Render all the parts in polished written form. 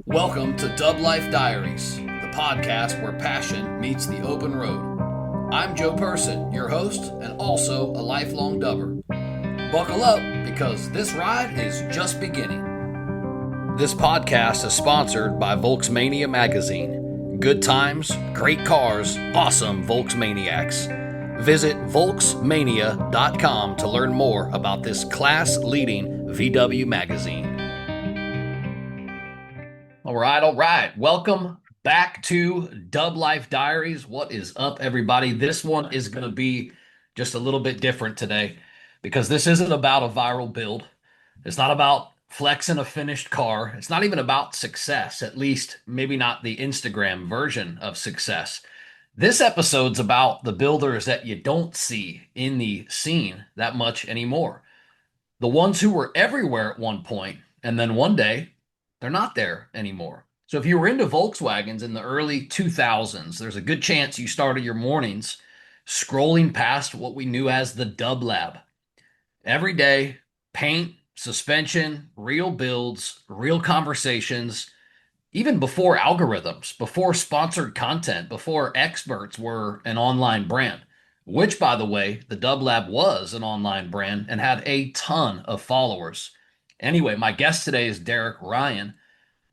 Welcome to DubLife Diaries, the podcast where passion meets the open road. I'm Joe Person, your host, and also a lifelong dubber. Buckle up because this ride is just beginning. This podcast is sponsored by Volksmania magazine. Good times, great cars, awesome Volksmaniacs. Visit Volksmania.com to learn more about this class-leading VW magazine. All right. Welcome back to DubLife Diaries. What is up, everybody? This one is going to be just a little bit different today because this isn't about a viral build. It's not about flexing a finished car. It's not even about success, at least maybe not the Instagram version of success. This episode's about the builders that you don't see in the scene that much anymore. The ones who were everywhere at one point, and then one day, they're not there anymore. So if you were into Volkswagens in the early 2000s, there's a good chance you started your mornings scrolling past what we knew as the Dub Lab. Every day, paint, suspension, real builds, real conversations, even before algorithms, before sponsored content, before experts were an online brand, which, by the way, the Dub Lab was an online brand and had a ton of followers. Anyway, my guest today is Derek Ryan,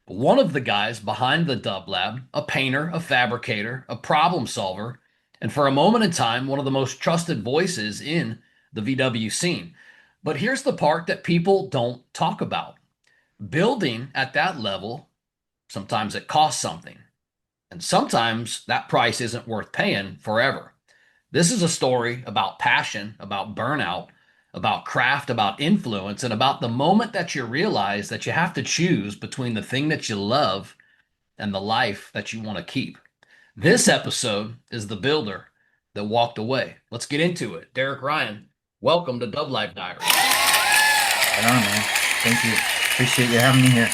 one of the guys behind the Dub Lab, a painter, a fabricator, a problem solver, and for a moment in time, one of the most trusted voices in the VW scene. But here's the part that people don't talk about. Building at that level, sometimes it costs something. And sometimes that price isn't worth paying forever. This is a story about passion, about burnout, about craft, about influence, and about the moment that you realize that you have to choose between the thing that you love and the life that you want to keep. This episode is the builder that walked away. Let's get into it. Derek Ryan, welcome to DubLife Diaries. Right on, man. Thank you. Appreciate you having me here.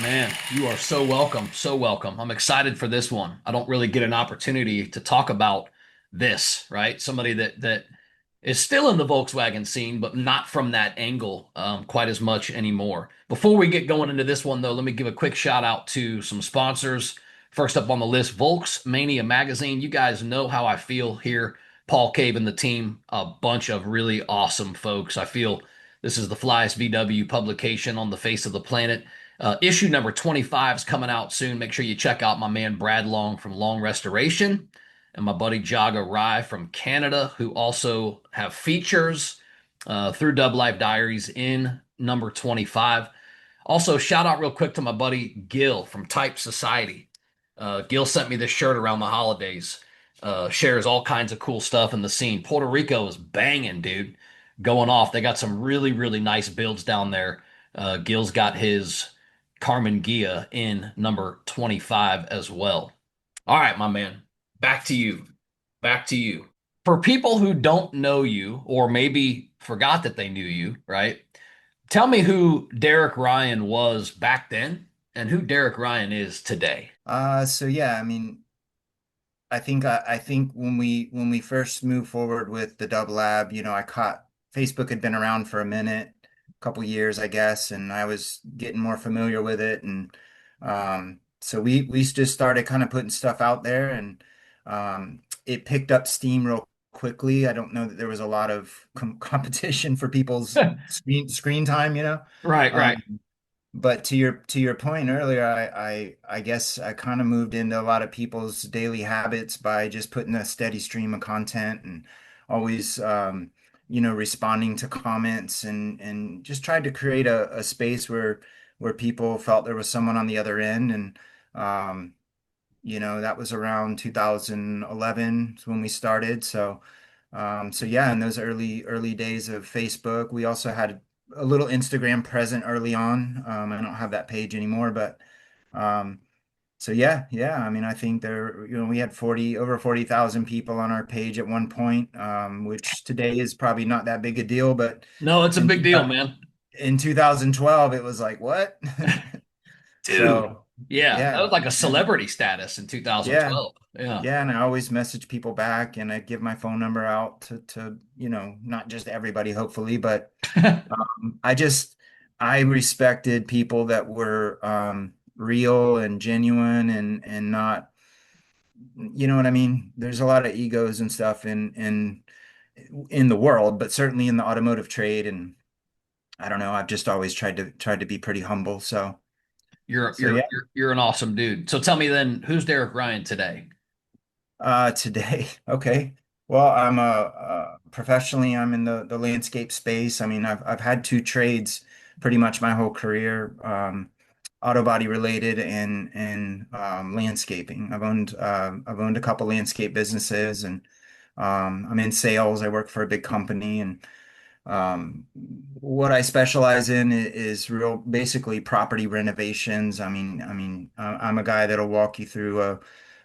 Man, you are so welcome. So welcome. I'm excited for this one. I don't really get an opportunity to talk about this, right? Somebody that is still in the Volkswagen scene, but not from that angle quite as much anymore. Before we get going into this one, though, let me give a quick shout out to some sponsors. First up on the list, Volksmania magazine. You guys know how I feel here. Paul Cave and the team, a bunch of really awesome folks. I feel this is the flyest VW publication on the face of the planet. Issue number 25 is coming out soon. Make sure you check out my man Brad Long from Long Restoration and my buddy Jaga Rai from Canada, who also have features through DubLife Diaries in number 25. Also, shout out real quick to my buddy Gil from Type Society. Gil sent me this shirt around the holidays. Shares all kinds of cool stuff in the scene. Puerto Rico is banging, dude. Going off. They got some really, really nice builds down there. Gil's got his Carmen Gia in number 25 as well. All right, my man. Back to you. Back to you. For people who don't know you or maybe forgot that they knew you, right? Tell me who Derek Ryan was back then and who Derek Ryan is today. So yeah, I mean, I think when we first moved forward with the Dub Lab, I caught Facebook had been around for a minute, a couple years, I guess, and I was getting more familiar with it, and so we just started kind of putting stuff out there, and it picked up steam real quickly. I don't know that there was a lot of competition for people's screen time. Right, right. Um, But to your point earlier, I guess I kind of moved into a lot of people's daily habits by just putting a steady stream of content and always responding to comments and just tried to create a space where people felt there was someone on the other end. And um, that was around 2011 is when we started. So yeah, in those early days of Facebook, we also had a little Instagram present early on. I don't have that page anymore, but um, so yeah. I mean, I think we had over 40,000 people on our page at one point, which today is probably not that big a deal, but No, it's a in big deal, man. in 2012, it was like, what? Dude. So Yeah, that yeah, was like a and celebrity status in yeah. 2012. Yeah. Yeah, and I always message people back and I give my phone number out to not just everybody, hopefully, but I respected people that were real and genuine and not, you know what I mean? There's a lot of egos and stuff in the world, but certainly in the automotive trade. And I don't know, I've just always tried to be pretty humble. You're So you're yeah. you're you're an awesome dude. So tell me then, who's Derek Ryan today? Today, okay. Well, professionally, I'm in the landscape space. I mean, I've had two trades pretty much my whole career, auto body related and landscaping. I've owned a couple landscape businesses, and I'm in sales. I work for a big company, and what I specialize in is real basically property renovations. I'm a guy that'll walk you through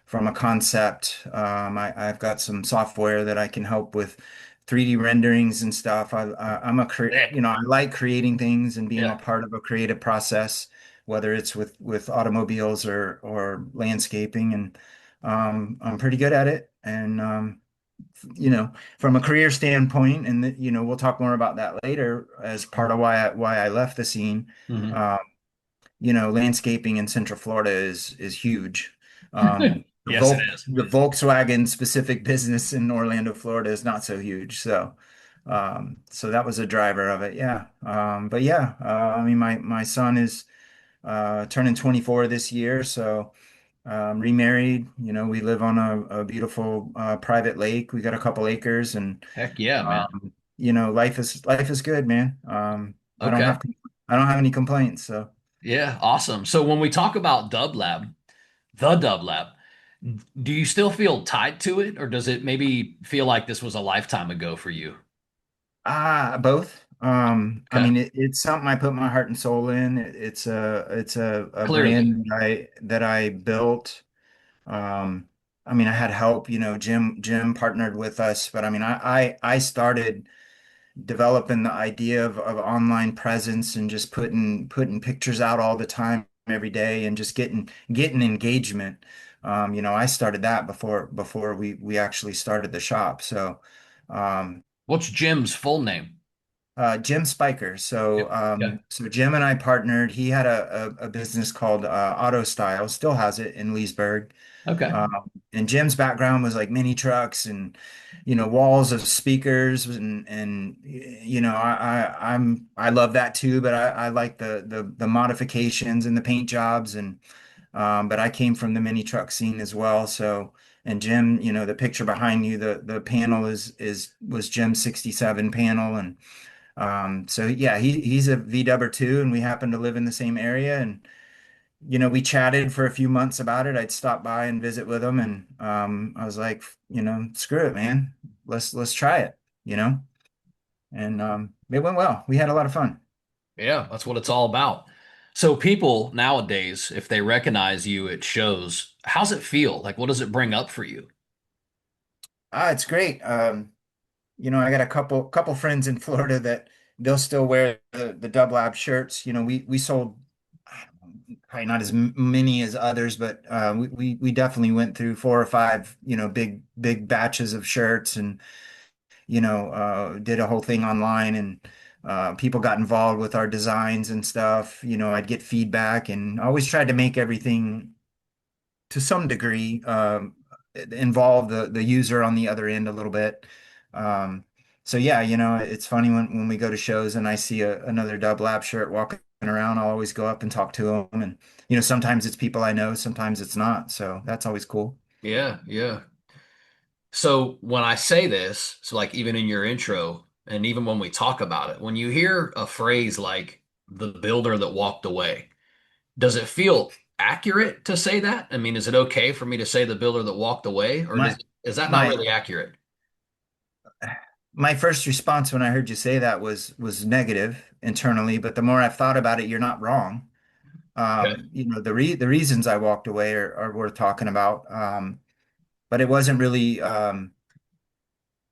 from a concept. I've got some software that I can help with 3D renderings and stuff. Sick. I like creating things and being a Yeah. part of a creative process, whether it's with automobiles or landscaping, and I'm pretty good at it. And from a career standpoint, and we'll talk more about that later as part of why I left the scene. Hmm. Um, landscaping in Central Florida is huge. The Yes, it is. Volkswagen specific business in Orlando, Florida is not so huge. So that was a driver of it. Yeah. But yeah, I mean, my son is turning 24 this year, so remarried. We live on a beautiful private lake. We got a couple acres, and Heck yeah, man. life is good, man. Okay. I don't have any complaints. So Yeah, awesome. So when we talk about Dub Lab, do you still feel tied to it, or does it maybe feel like this was a lifetime ago for you? both. I Okay. mean, it's something I put my heart and soul in. It's a Clearly. brand that I built. Um, I mean, I had help. Jim partnered with us, but I mean, I started developing the idea of online presence and just putting pictures out all the time every day and just getting engagement. I started that before we actually started the shop. Um, What's Jim's full name? Jim Spiker. Yep. Okay. So Jim and I partnered. He had a business called Auto Style, still has it in Leesburg. Okay. And Jim's background was like mini trucks and walls of speakers and I love that too, but I like the modifications and the paint jobs and but I came from the mini truck scene as well. And Jim, the picture behind you, the panel was Jim's 67 panel. And so yeah, he's a VW too, and we happen to live in the same area. And we chatted for a few months about it. I'd stop by and visit with him, and I was like, screw it, man. Let's try it, you know. And it went well. We had a lot of fun. Yeah, that's what it's all about. So people nowadays, if they recognize you at shows, how's it feel? Like, what does it bring up for you? It's great. I got a couple friends in Florida that they'll still wear the Dub Lab shirts. We sold probably not as many as others, but we definitely went through four or five, big batches of shirts and did a whole thing online and people got involved with our designs and stuff. I'd get feedback and I always tried to make everything to some degree involve the user on the other end a little bit. Um, so yeah, it's funny when we go to shows and I see another Dub Lab shirt walking around, I'll always go up and talk to them. And sometimes it's people I know, sometimes it's not. So that's always cool. Yeah, yeah. So when I say this, so like even in your intro, and even when we talk about it, when you hear a phrase like the builder that walked away, does it feel accurate to say that? I mean, is it okay for me to say the builder that walked away, or My is that not my really accurate? my first response when I heard you say that was negative internally, but the more I've thought about it, you're not wrong. Okay. The reasons I walked away are worth talking about. But it wasn't really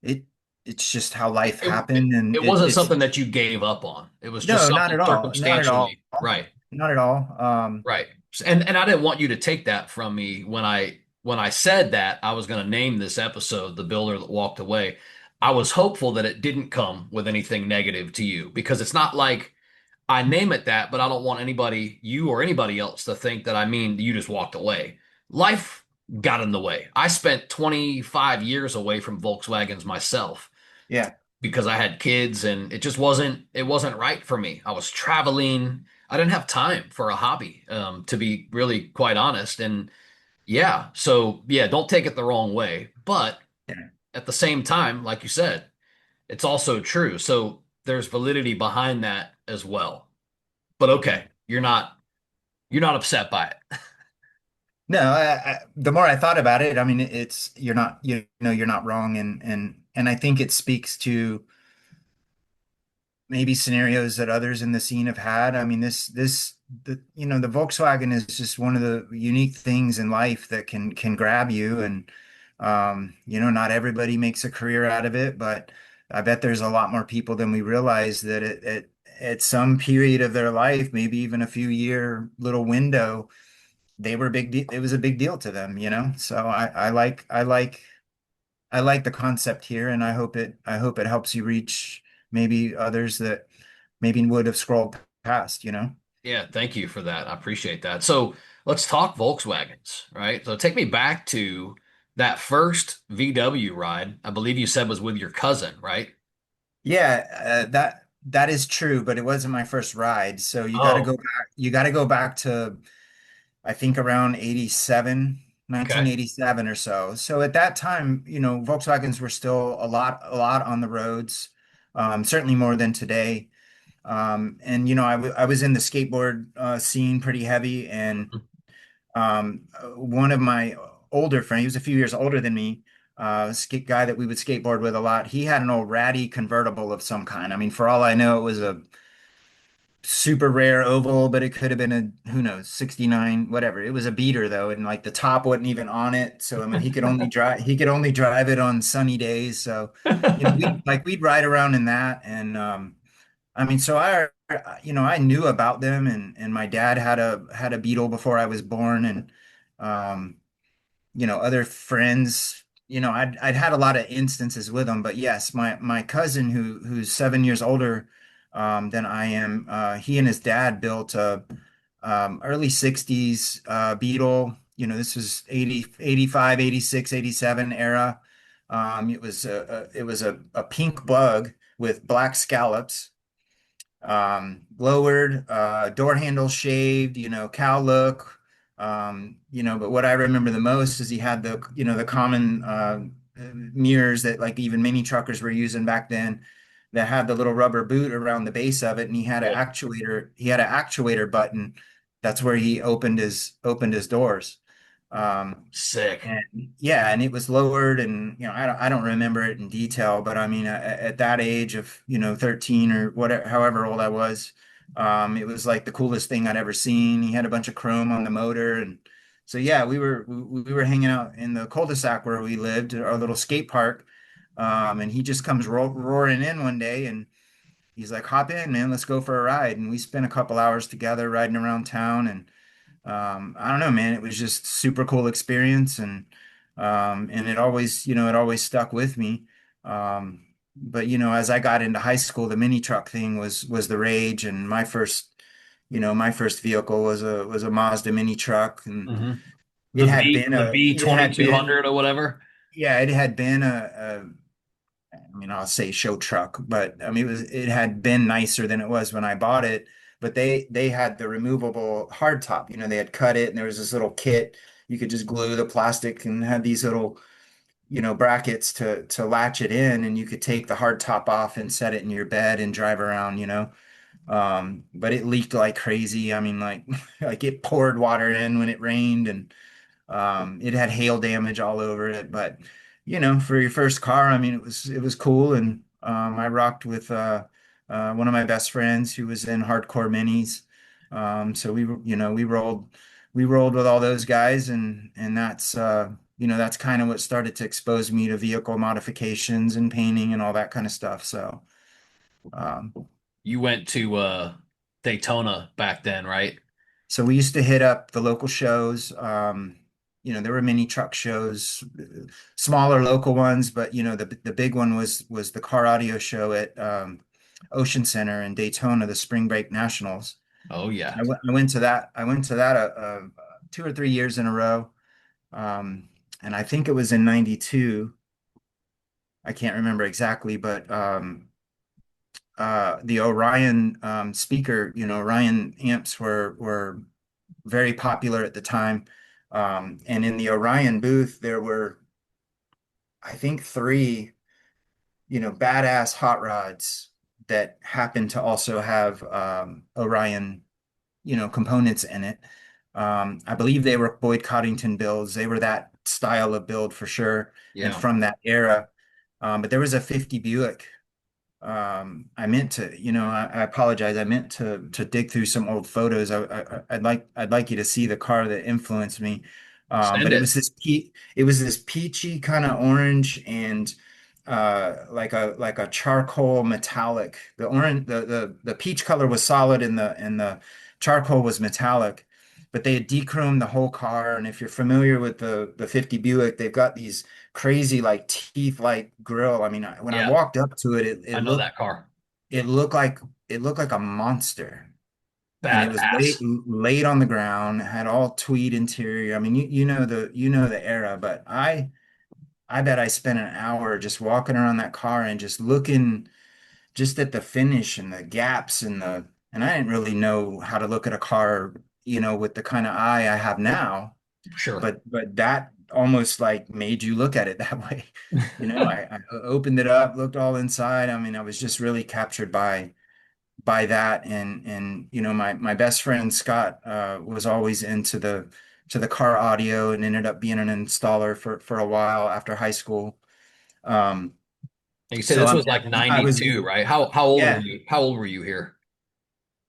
it it's just how life It, happened, and it wasn't something that you gave up on. It was just no, not something at all. Not at all. circumstantially, right? Not at all. Right. And I didn't want you to take that from me when I said that I was going to name this episode The Builder That Walked Away. I was hopeful that it didn't come with anything negative to you because it's not like I name it that, but I don't want anybody, you or anybody else, to think that I mean you just walked away. Life got in the way. I spent 25 years away from Volkswagens myself Yeah. because I had kids and it wasn't right for me. I was traveling. I didn't have time for a hobby, to be really quite honest. And yeah, so yeah, don't take it the wrong way. But Yeah. at the same time, like you said, it's also true. So there's validity behind that as well. But okay, you're not upset by it. No, the more I thought about it, I mean, it's you're not you're not wrong, and I think it speaks to maybe scenarios that others in the scene have had. I mean, the Volkswagen is just one of the unique things in life that can grab you, and not everybody makes a career out of it, but I bet there's a lot more people than we realize that at some period of their life, maybe even a few year little window, they were a big deal. It was a big deal to them, you know? So I like the concept here, and I hope it helps you reach maybe others that maybe would have scrolled past. Yeah, thank you for that. I appreciate that. So let's talk Volkswagens, right? So take me back to that first VW ride. I believe you said was with your cousin, right? Yeah, that is true, but it wasn't my first ride. So Oh, you got to go back to I think around 87, okay. 1987 or so. So at that time, Volkswagens were still a lot on the roads, certainly more than today. And I was in the skateboard scene pretty heavy, and one of my older friends, he was a few years older than me, skate guy that we would skateboard with a lot. He had an old ratty convertible of some kind. I mean, for all I know, it was a super rare oval, but it could have been a, who knows, 69, whatever. It was a beater though, and like the top wasn't even on it. So I mean, he could only drive it on sunny days. So, we'd ride around in that, and I mean, so I knew about them, and my dad had a Beetle before I was born, and um, other friends, I'd had a lot of instances with them, but yes, my cousin who's 7 years older than I am, he and his dad built a early 60s Beetle. This was 80, 85, 86, 87 era. It was a pink bug with black scallops, lowered, door handle shaved, cow look. But what I remember the most is he had the common mirrors that like even mini truckers were using back then, that had the little rubber boot around the base of it, and he had an Yeah. actuator. He had an actuator button. That's where he opened his doors. Um, Sick. and yeah, and it was lowered, and I don't remember it in detail, but I mean, at that age of 13 or whatever, however old I was, it was like the coolest thing I'd ever seen. He had a bunch of chrome on the motor, and so yeah, we were hanging out in the cul-de-sac where we lived, our little skate park, and he just comes roaring in one day, and he's like, "Hop in, man, let's go for a ride." And we spent a couple hours together riding around town, and I don't know, man. It was just super cool experience, and it always stuck with me. But as I got into high school, the mini truck thing was the rage, and my first vehicle was a Mazda mini truck, and Hmm. it The had B been the a B it had been 2200 or whatever. yeah, it had been I mean, I'll say show truck, but I mean, it had been nicer than it was when I bought it. But they had the removable hard top. They had cut it, and there was this little kit. You could just glue the plastic and had these little, brackets to latch it in, and you could take the hard top off and set it in your bed and drive around. But it leaked like crazy. I mean, like like it poured water in when it rained, and it had hail damage all over it, but for your first car, I mean, it was cool, and I rocked with one of my best friends who was in hardcore minis. So we rolled with all those guys, and that's kind of what started to expose me to vehicle modifications and painting and all that kind of stuff. So um, You went to Daytona back then, right? So we used to hit up the local shows. There were mini truck shows, smaller local ones, but the big one was the car audio show at Ocean Center in Daytona, the Spring Break Nationals. Oh yeah. I went to that. I went to that 2 or 3 years in a row. And I think it was in '92. I can't remember exactly, but the Orion speaker, Orion amps were very popular at the time. And in the Orion booth, there were, I think, three, badass hot rods that happened to also have Orion, components in it. I believe they were Boyd Coddington builds. They were that style of build for sure, and Yeah. from that era. But there was a 50 Buick. I meant to, I apologize. I meant to dig through some old photos. I'd like you to see the car that influenced me. Send But it. it was this peachy kind of orange and like a charcoal metallic. The peach color was solid and the charcoal was metallic. But they had dechromed the whole car. And if you're familiar with the 50 Buick, they've got these crazy like teeth-like grill. I mean, when I Yeah. walked up to it, I know that car. it looked like it looked like a monster. And it was Badass. laid on the ground, had all tweed interior. I mean, you know the era, but I bet I spent an hour just walking around that car and just looking just at the finish and the gaps and I didn't really know how to look at a car, with the kind of eye I have now, Sure. but that almost like made you look at it that way. I opened it up, looked all inside. I mean, I was just really captured by that. And my best friend Scott was always into the car audio and ended up being an installer for a while after high school. Um, And you said so this I was mean, like I was 92, right? How old were yeah. you? How old were you here?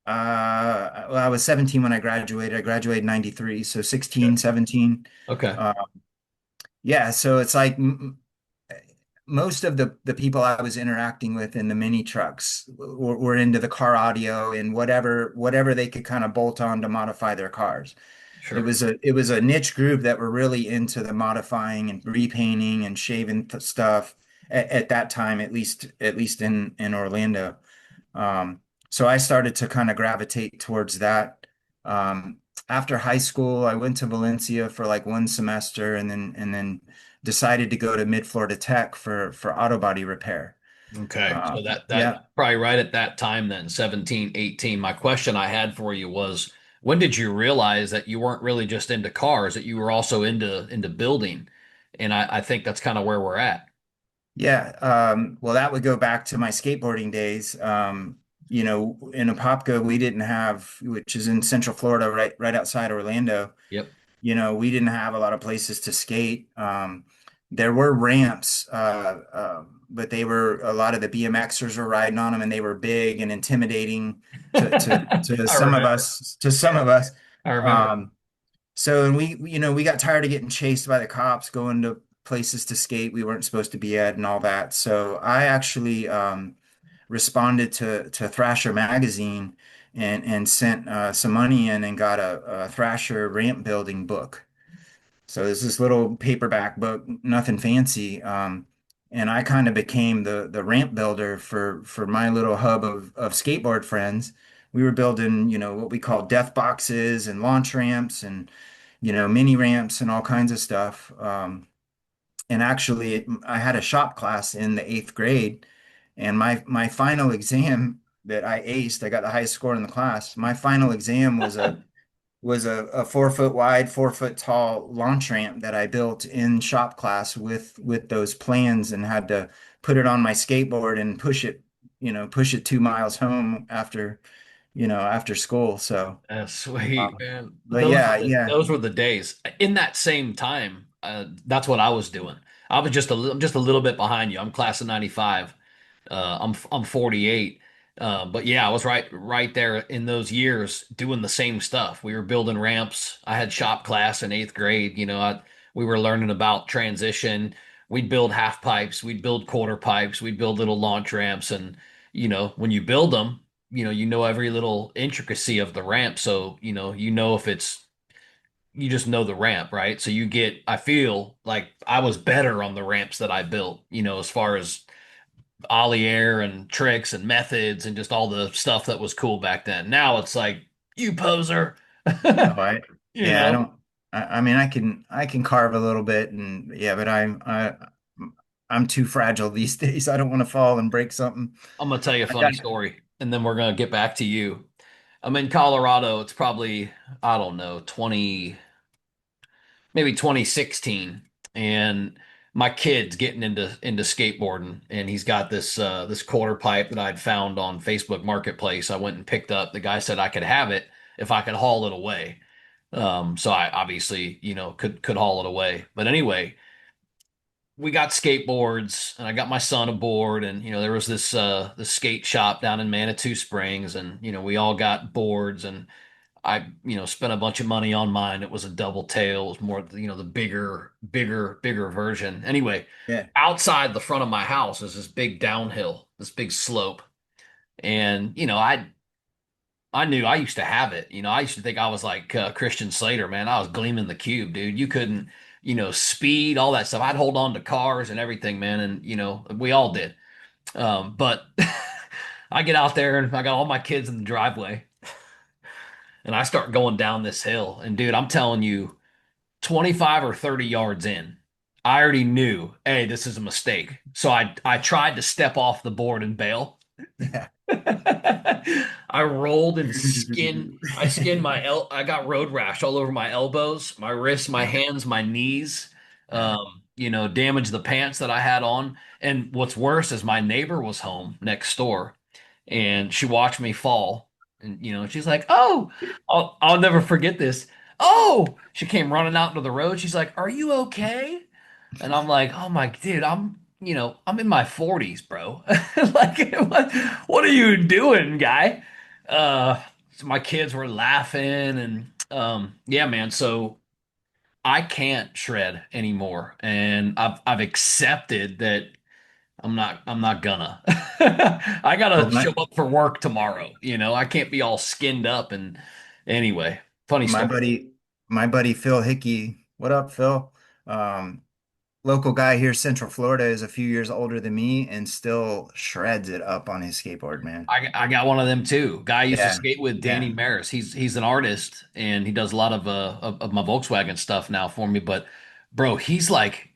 Well, I was 17 when I graduated. I graduated in '93, so Okay. 16, 17. Okay. Uh, yeah, so it's like most of the people I was interacting with in the mini trucks were into the car audio and whatever they could kind of bolt on to modify their cars. Sure. It was a niche group that were really into the modifying and repainting and shaving stuff at that time, at least in Orlando. Um, so I started to kind of gravitate towards that. Um, After high school, I went to Valencia for like one semester and then decided to go to Mid-Florida Tech for auto body repair. Okay. So that Yeah. probably right at that time then, 17, 18. My question I had for you was when did you realize that you weren't really just into cars, that you were also into building? And I think that's kind of where we're at. Yeah. Well, that would go back to my skateboarding days. In Apopka, we didn't have, which is in Central Florida, right outside Orlando. Yep. We didn't have a lot of places to skate. There were ramps, but they were a lot of the BMXers were riding on them, and they were big and intimidating to I some of remember. us. To some Yeah, of us, I remember. um, so and we got tired of getting chased by the cops, going to places to skate we weren't supposed to be at, and all that. So I actually responded to Thrasher magazine and sent some money in and got a Thrasher ramp building book. So there's this little paperback book, nothing fancy. And I kind of became the ramp builder for my little hub of skateboard friends. We were building, what we call death boxes and launch ramps and, mini ramps and all kinds of stuff. And actually, I had a shop class in the eighth grade, and my final exam that I aced, I got the highest score in the class. My final exam was a 4 foot wide, 4 foot tall launch ramp that I built in shop class with those plans and had to put it on my skateboard and push it 2 miles home after school. So, That's sweet, man. But but yeah, yeah, those were the days. In that same time, that's what I was doing. I was I'm just a little bit behind you. I'm class of 95. I'm 48. But yeah, I was right there in those years doing the same stuff. We were building ramps. I had shop class in eighth grade. We were learning about transition. We'd build half pipes, we'd build quarter pipes, we'd build little launch ramps, and when you build them, you know every little intricacy of the ramp. So if it's you just know the ramp, right? So I feel like I was better on the ramps that I built, as far as ollie air and tricks and methods and just all the stuff that was cool back then. Now it's like, you poser. Oh, You yeah, I know, don't, I mean, I can carve a little bit and yeah, but I'm too fragile these days. I don't want to fall and break something. I'm gonna tell you a I funny got, story and then we're gonna get back to you. I'm in Colorado. It's probably, I don't know, 20, maybe 2016. And my kid's getting into skateboarding and he's got this quarter pipe that I'd found on Facebook Marketplace. I went and picked up. The guy said I could have it if I could haul it away. So I obviously, could haul it away. But anyway, we got skateboards and I got my son aboard and there was this skate shop down in Manitou Springs and we all got boards and I spent a bunch of money on mine. It was a double tail. It was more the bigger version. Anyway, yeah, outside the front of my house is this big downhill, this big slope. And I knew I used to have it. I used to think I was like Christian Slater, man. I was gleaming the cube, dude. You couldn't, speed, all that stuff. I'd hold on to cars and everything, man. And, we all did. But I get out there and I got all my kids in the driveway and I start going down this hill. And, dude, I'm telling you, 25 or 30 yards in, I already knew, hey, this is a mistake. So I tried to step off the board and bail. yeah. I rolled and I skinned I got road rash all over my elbows, my wrists, my Yeah, hands, my knees. yeah. Damaged the pants that I had on. And what's worse is my neighbor was home next door and she watched me fall. And she's like, "Oh, I'll never forget this. Oh," she came running out into the road. She's like, "Are you okay?" And I'm like, "Oh my dude, I'm in my 40s, bro. Like, what are you doing, guy?" So my kids were laughing and yeah, man. So I can't shred anymore. And I've accepted that I'm not gonna. I Well, gotta show up for work tomorrow. I can't be all skinned up and anyway, funny my story. buddy, my buddy Phil Hickey, what up, Phil? Um, Local guy here, Central Florida, is a few years older than me and still shreds it up on his skateboard, man. I got one of them too. Guy I used to Yeah, skate with, yeah, Danny Maris. He's an artist and he does a lot of my Volkswagen stuff now for me. But bro, he's like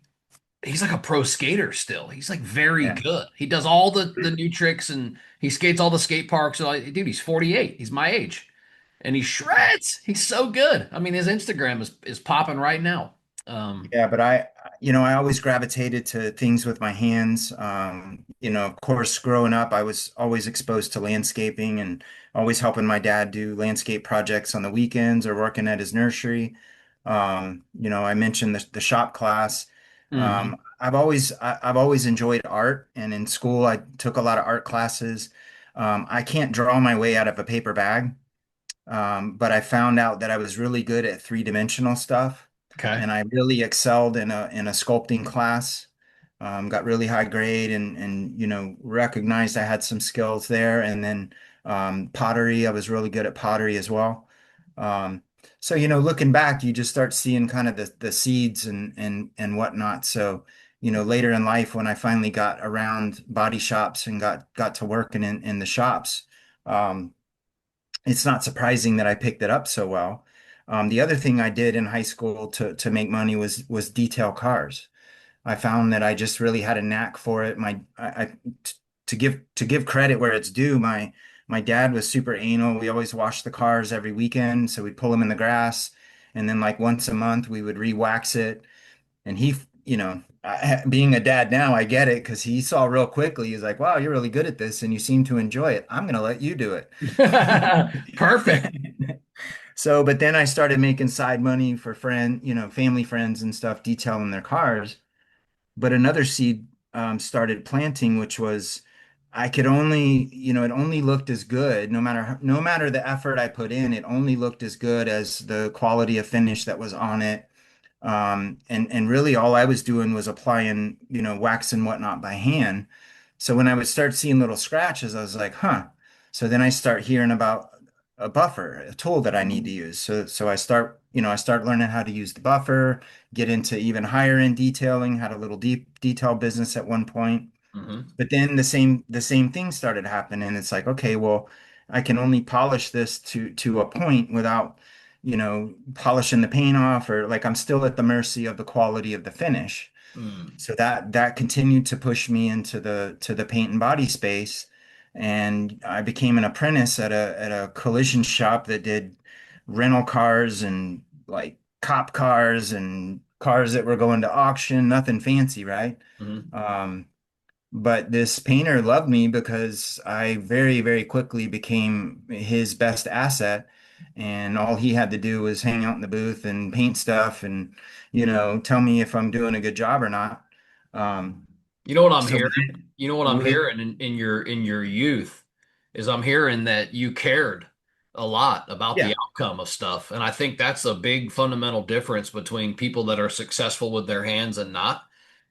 a pro skater still. He's like very yeah. good. He does all the new tricks and he skates all the skate parks. So dude, he's 48. He's my age. And he shreds. He's so good. I mean, his Instagram is popping right now. Yeah, but I always gravitated to things with my hands. Of course, growing up, I was always exposed to landscaping and always helping my dad do landscape projects on the weekends or working at his nursery. I mentioned the shop class. Mhm. I've always enjoyed art, and in school, I took a lot of art classes. I can't draw my way out of a paper bag. But I found out that I was really good at three-dimensional stuff, Okay. and I really excelled in a sculpting class. Got really high grade and recognized I had some skills there. And then pottery, I was really good at pottery as well. Um, so looking back, you just start seeing kind of the seeds and whatnot. So later in life, when I finally got around body shops and got to working in the shops. It's not surprising that I picked it up so well. The other thing I did in high school to make money was detail cars. I found that I just really had a knack for it. To give credit where it's due, my dad was super anal. We always washed the cars every weekend, so we'd pull them in the grass, and then like once a month we would re-wax it. And being a dad now, I get it because he saw real quickly. He's like, "Wow, you're really good at this, and you seem to enjoy it. I'm gonna let you do it." Perfect. So, but then I started making side money for family friends and stuff, detailing their cars. But another seed started planting, which was I could only, it only looked as good, no matter the effort I put in, it only looked as good as the quality of finish that was on it. And really all I was doing was applying, wax and whatnot by hand. So when I would start seeing little scratches, I was like, huh. So then I start hearing about a buffer, a tool that I need to use. So I start learning how to use the buffer, get into even higher end detailing, had a little deep detail business at one point. Hmm. But then the same thing started happening. It's like, okay, well, I can only polish this to a point without, polishing the paint off, or like I'm still at the mercy of the quality of the finish. Mm. So that continued to push me into the paint and body space. And I became an apprentice at a collision shop that did rental cars and like cop cars and cars that were going to auction, nothing fancy, right? Hmm. Um, but this painter loved me because I very, very quickly became his best asset. And all he had to do was hang out in the booth and paint stuff and, tell me if I'm doing a good job or not. Um, You know what I'm so hearing? You know what I'm with, hearing in your youth is I'm hearing that you cared a lot about the yeah, outcome of stuff. And I think that's a big fundamental difference between people that are successful with their hands and not,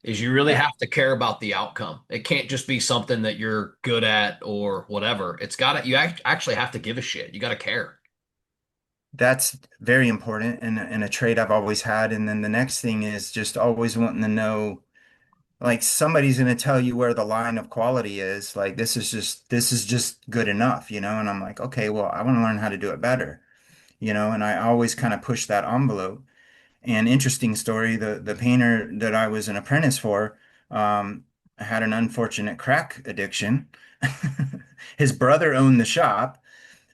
is you really yeah, have to care about the outcome. It can't just be something that you're good at or whatever. It's got to, actually have to give a shit. You got to care. that's very important and a trait I've always had. And then the next thing is just always wanting to know, like somebody's going to tell you where the line of quality is. Like this is just good enough, And I'm like, okay, well, I want to learn how to do it better, And I always kind of push that envelope. And interesting story, the painter that I was an apprentice for, had an unfortunate crack addiction. His brother owned the shop,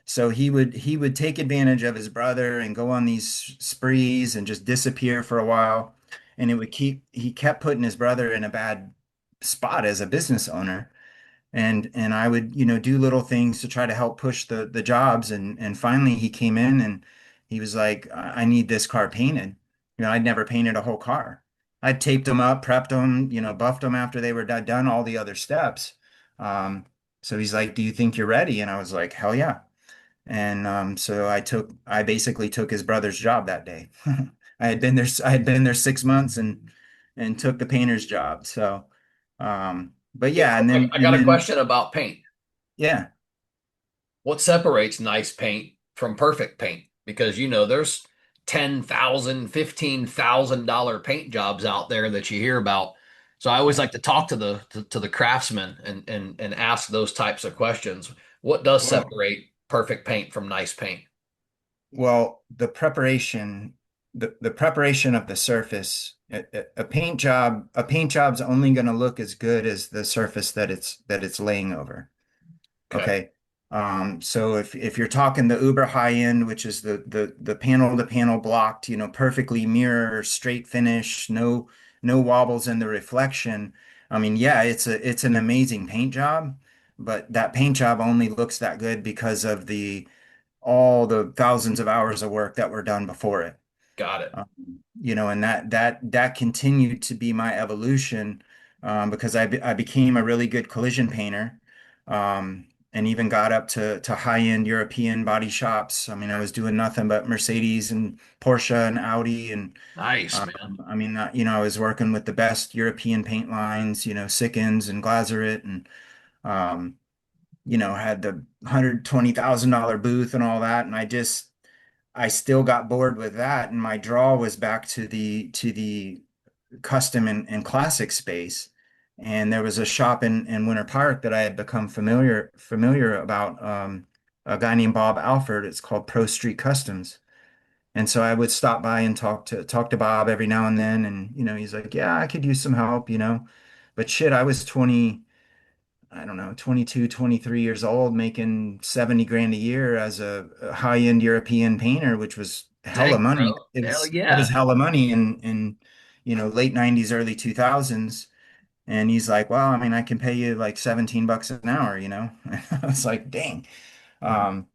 so he would take advantage of his brother and go on these sprees and just disappear for a while. And he kept putting his brother in a bad spot as a business owner. And I would, do little things to try to help push the jobs. And finally he came in and he was like, I need this car painted. I'd never painted a whole car. I'd taped them up, prepped them, buffed them after they were done all the other steps. Um, so he's like, do you think you're ready? And I was like, hell yeah. And so I basically took his brother's job that day. I had been there 6 months and took the painter's job. So, but You yeah, know, and I, then I and got a then question about paint. yeah. What separates nice paint from perfect paint? Because there's 10,000, $15,000 paint jobs out there that you hear about. So I always Yeah. like to talk to the craftsmen and ask those types of questions. What does Well, separate perfect paint from nice paint? the preparation of the surface, a paint job's only going to look as good as the surface that it's laying over. Okay. Okay. So if you're talking the uber high end, which is the panel to panel blocked, perfectly mirror, straight finish, no wobbles in the reflection. I mean, yeah, it's an amazing paint job, but that paint job only looks that good because of the all the thousands of hours of work that were done before it. Got it. Um, and that continued to be my evolution, because I became a really good collision painter, and even got up to high-end European body shops. I mean, I was doing nothing but Mercedes and Porsche and Audi, and Nice, um, man. I mean, I was working with the best European paint lines, Sikkens and Glazeret, and um, had the $120,000 booth and all that, and I still got bored with that, and my draw was back to the custom and classic space. And there was a shop in Winter Park that I had become familiar about, a guy named Bob Alford. It's called Pro Street Customs. And so I would stop by and talk to Bob every now and then, and he's like, "Yeah, I could use some help." But shit, I was 20, I don't know, 22, 23 years old, making 70 grand a year as a high-end European painter, which was hella Dang, money. bro. It Hell was it yeah. was hella money in late 90s, early 2000s. And he's like, well, I mean, I can pay you like 17 bucks an hour. I was like, dang. Um,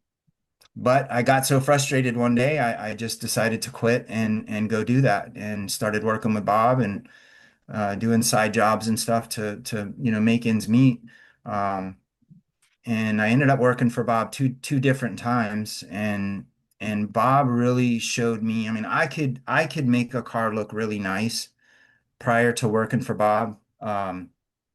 but I got so frustrated one day, I just decided to quit and go do that, and started working with Bob and doing side jobs and stuff to make ends meet. Um, and I ended up working for Bob two different times, and Bob really showed me. I mean, I could make a car look really nice prior to working for Bob.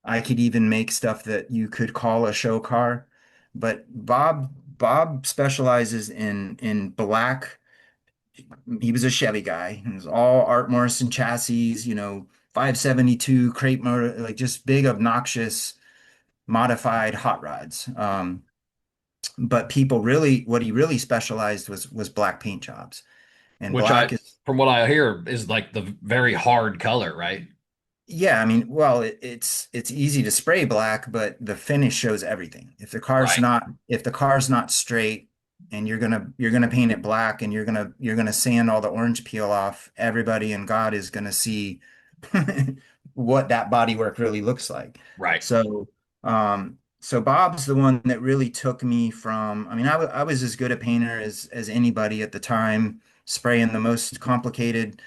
I could even make stuff that you could call a show car, but Bob specializes in black. He was a Chevy guy. It was all Art Morrison chassis, 572 crate motor, like just big, obnoxious, modified hot rods. But people really, what he really specialized was black paint jobs. And Which black is, from what I hear, is like the very hard color, right? yeah, I mean, well, it's easy to spray black, but the finish shows everything. Right, If the car's not straight and you're gonna paint it black and you're gonna sand all the orange peel off, everybody and God is gonna see what that bodywork really looks like. right. So Bob's the one that really took me from, I mean, I was as good a painter as anybody at the time, spraying the most complicated,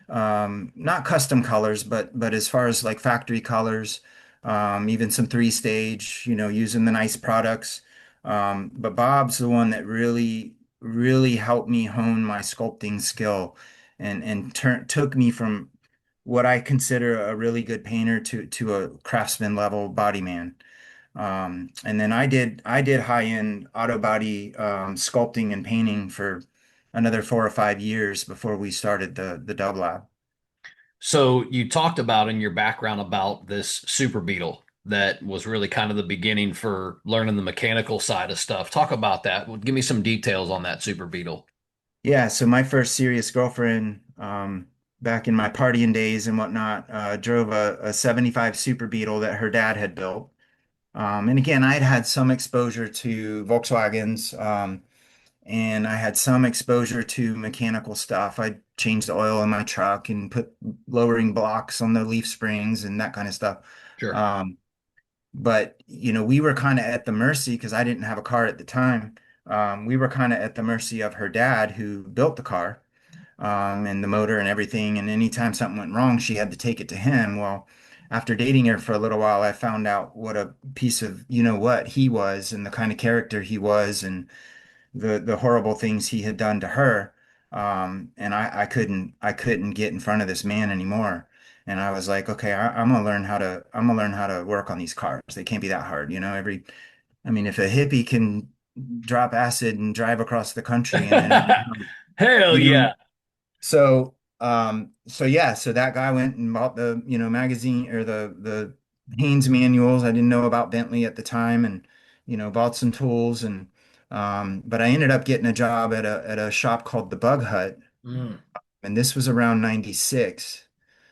not custom colors, but as far as like factory colors, even some three stage, using the nice products. But Bob's the one that really helped me hone my sculpting skill and took me from what I consider a really good painter to a craftsman level body man. And then I did high end auto body sculpting and painting for another 4 or 5 years before we started the Dub Lab. So you talked about in your background about this Super Beetle that was really kind of the beginning for learning the mechanical side of stuff. Talk about that. Well, give me some details on that Super Beetle. Yeah, so my first serious girlfriend, back in my partying days and whatnot, drove a 75 Super Beetle that her dad had built. And again, I'd had some exposure to Volkswagens, and I had some exposure to mechanical stuff. I changed the oil in my truck and put lowering blocks on the leaf springs and that kind of stuff. Sure. Um, but we were kind of at the mercy because I didn't have a car at the time. We were kind of at the mercy of her dad who built the car, and the motor and everything. And anytime something went wrong, she had to take it to him. Well, after dating her for a little while, I found out what a piece of what he was and the kind of character he was and the horrible things he had done to her. And I couldn't get in front of this man anymore. And I was like, okay, I'm gonna learn how to work on these cars. They can't be that hard, I mean, if a hippie can drop acid and drive across the country and then Hell you know yeah. so yeah, so that guy went and bought the, magazine or the Haynes manuals. I didn't know about Bentley at the time, and bought some tools, and but I ended up getting a job at a shop called the Bug Hut, Mm, and this was around 96.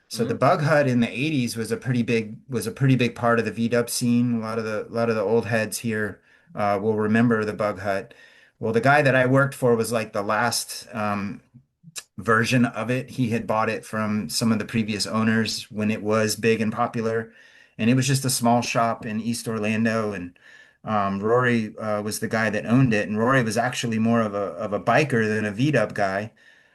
So the mm. Bug Hut in the 80s was a pretty big part of the V-dub scene. A lot of the old heads here will remember the Bug Hut. Well, the guy that I worked for was like the last version of it. He had bought it from some of the previous owners when it was big and popular. And it was just a small shop in East Orlando. And Rory was the guy that owned it. And Rory was actually more of a biker than a V-dub guy.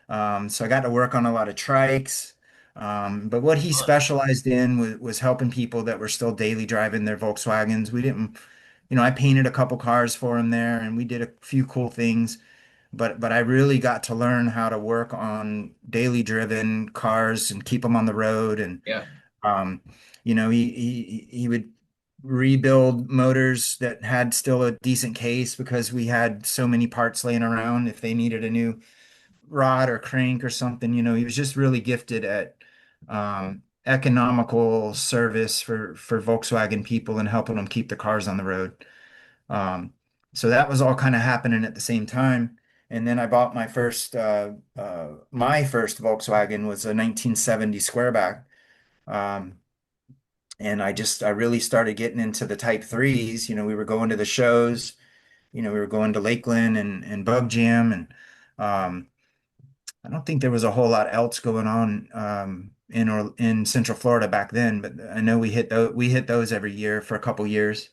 So I got to work on a lot of trikes. But what he Fun. specialized in was helping people that were still daily driving their Volkswagens. We didn't, I painted a couple cars for him there and we did a few cool things, but I really got to learn how to work on daily driven cars and keep them on the road. And Yeah. um, he would rebuild motors that had still a decent case because we had so many parts laying around. If they needed a new rod or crank or something, he was just really gifted at economical service for Volkswagen people and helping them keep the cars on the road. Um, so that was all kind of happening at the same time. And then I bought my first Volkswagen was a 1970 Squareback. Um, and I really started getting into the Type 3s. We were going to the shows, we were going to Lakeland and Bug Jam. And I don't think there was a whole lot else going on in Central Florida back then, but I know we hit those every year for a couple years.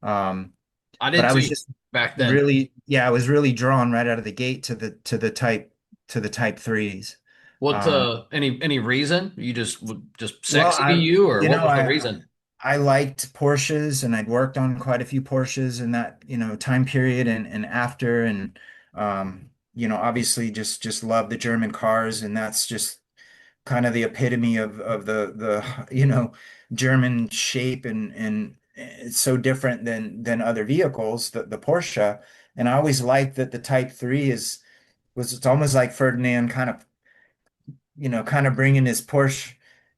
Um, I but did I was too just back then. really, yeah, I was really drawn right out of the gate to the type threes. What Um, any reason? You just well, sexy to you, or you what know, was the I reason? I liked Porsches, and I'd worked on quite a few Porsches in that time period and after, and obviously just love the German cars, and that's just kind of the epitome of the German shape, and it's so different than other vehicles, the Porsche. And I always liked that the Type 3 it's almost like Ferdinand kind of bringing his Porsche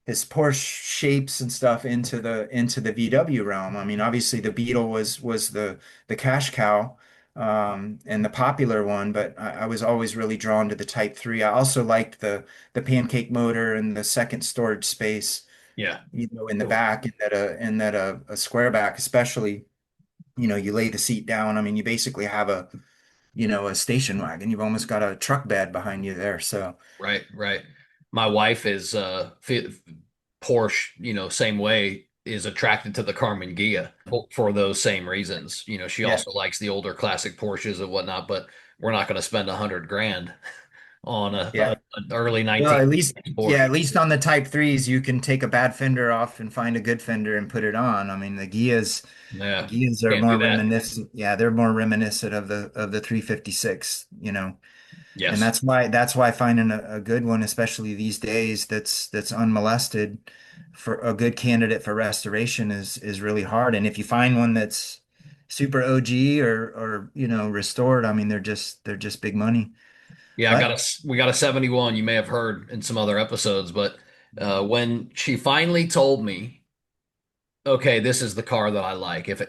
his Porsche shapes and stuff into the VW realm. I mean, obviously the Beetle was the cash cow, and the popular one, but I was always really drawn to the Type 3. I also liked the pancake motor and the second storage space, Yeah. in the back, and that a square back, especially, you lay the seat down. I mean, you basically have a station wagon. You've almost got a truck bed behind you there. So Right, right. My wife is Porsche, same way, is attracted to the Carmen Ghia for those same reasons. She yeah. also likes the older classic Porsches and whatnot, but we're not going to spend 100 grand on Yeah. an early Well, 19 at least, yeah, Porsche. at least on the Type 3s, you can take a bad fender off and find a good fender and put it on. I mean, the Yeah, Gias are can't do more that. reminiscent. Yeah, they're more reminiscent of the 356, and Yes. that's why finding a good one, especially these days, that's unmolested, for a good candidate for restoration is really hard. And if you find one that's super OG or restored, I mean, they're just big money. Yeah, But we got a 71. You may have heard in some other episodes, but when she finally told me, okay, this is the car that I like. If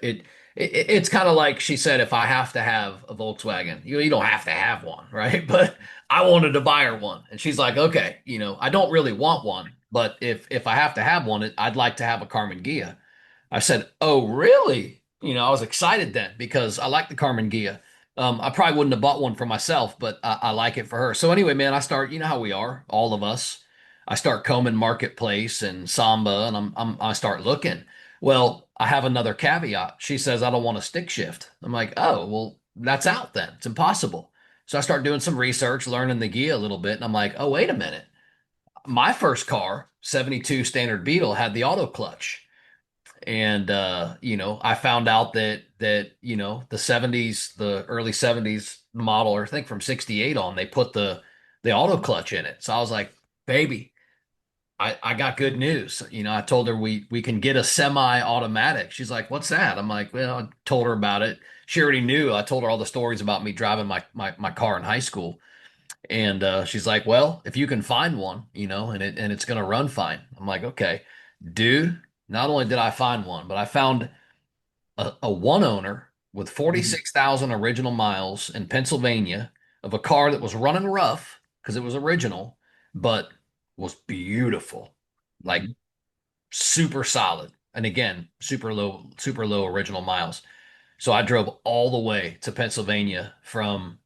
it's kind of like she said, if I have to have a Volkswagen, you don't have to have one, right? But I wanted to buy her one, and she's like, okay, I don't really want one, but if I have to have one, I'd like to have a Carmen Ghia. I said, "Oh, really?" I was excited then because I like the Carmen Ghia. I probably wouldn't have bought one for myself, but I like it for her. So anyway, man, I start. You know how we are, all of us. I start combing Marketplace and Samba, and I start looking. Well, I have another caveat. She says I don't want a stick shift. I'm like, oh, well, that's out then. It's impossible. So I start doing some research, learning the Ghia a little bit, and I'm like, oh, wait a minute. My first car, 72 Standard Beetle, had the auto clutch. And I found out that the 70s, the early 70s model, or I think from 68 on, they put the auto clutch in it. So I was like, baby, I got good news. I told her we can get a semi-automatic. She's like, what's that? I'm like, well, I told her about it. She already knew. I told her all the stories about me driving my car in high school. And she's like, well, if you can find one, and it's gonna run fine. I'm like, okay, dude. Not only did I find one, but I found a one owner with Mhm. 46,000 original miles in Pennsylvania of a car that was running rough because it was original, but was beautiful, like Mhm. super solid. And again, super low original miles. So I drove all the way to Pennsylvania from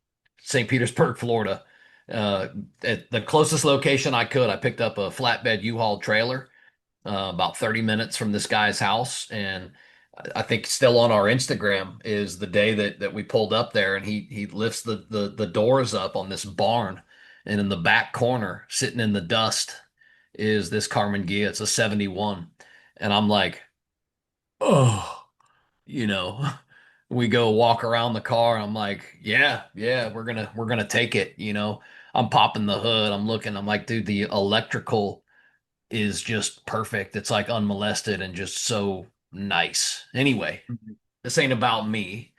St. Petersburg, Florida. Uh, at the closest location I could, I picked up a flatbed U-Haul trailer about 30 minutes from this guy's house. And I think still on our Instagram is the day that we pulled up there, and he lifts the doors up on this barn. And in the back corner, sitting in the dust, is this Carmen Ghia. It's a 71. And I'm like, oh, you know, we go walk around the car, and I'm like, yeah, yeah, we're gonna take it. I'm popping the hood. I'm looking. I'm like, dude, the electrical is just perfect. It's like unmolested and just so nice. Anyway, this ain't about me.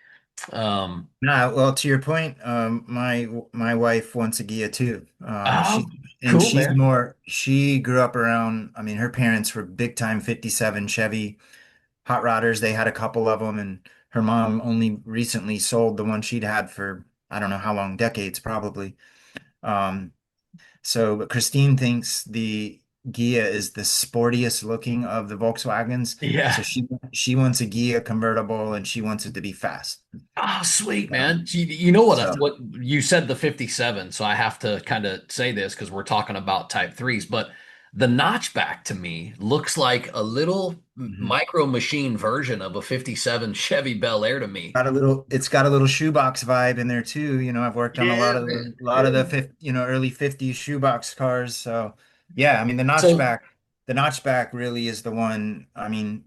Um, Nah, well, to your point, my wife wants a Gia too. oh, cool, She's man. more, she grew up around, I mean, her parents were big time 57 Chevy hot rodders. They had a couple of them, and her mom only recently sold the one she'd had for I don't know how long, decades probably. Um, but Christine thinks the Gia is the sportiest looking of the Volkswagens. So Yeah. she wants a Gia convertible, and she wants it to be fast. Oh, sweet, So, man. You know what? so What you said, the 57. So I have to kind of say this because we're talking about Type 3s, but the notchback to me looks like a little mhm. micro machine version of a 57 Chevy Bel Air to me. It's got a little shoebox vibe in there too. I've worked on Yeah, man. a lot Yeah. of the early 50s shoebox cars. So yeah, I mean So, the notchback really is the one. I mean,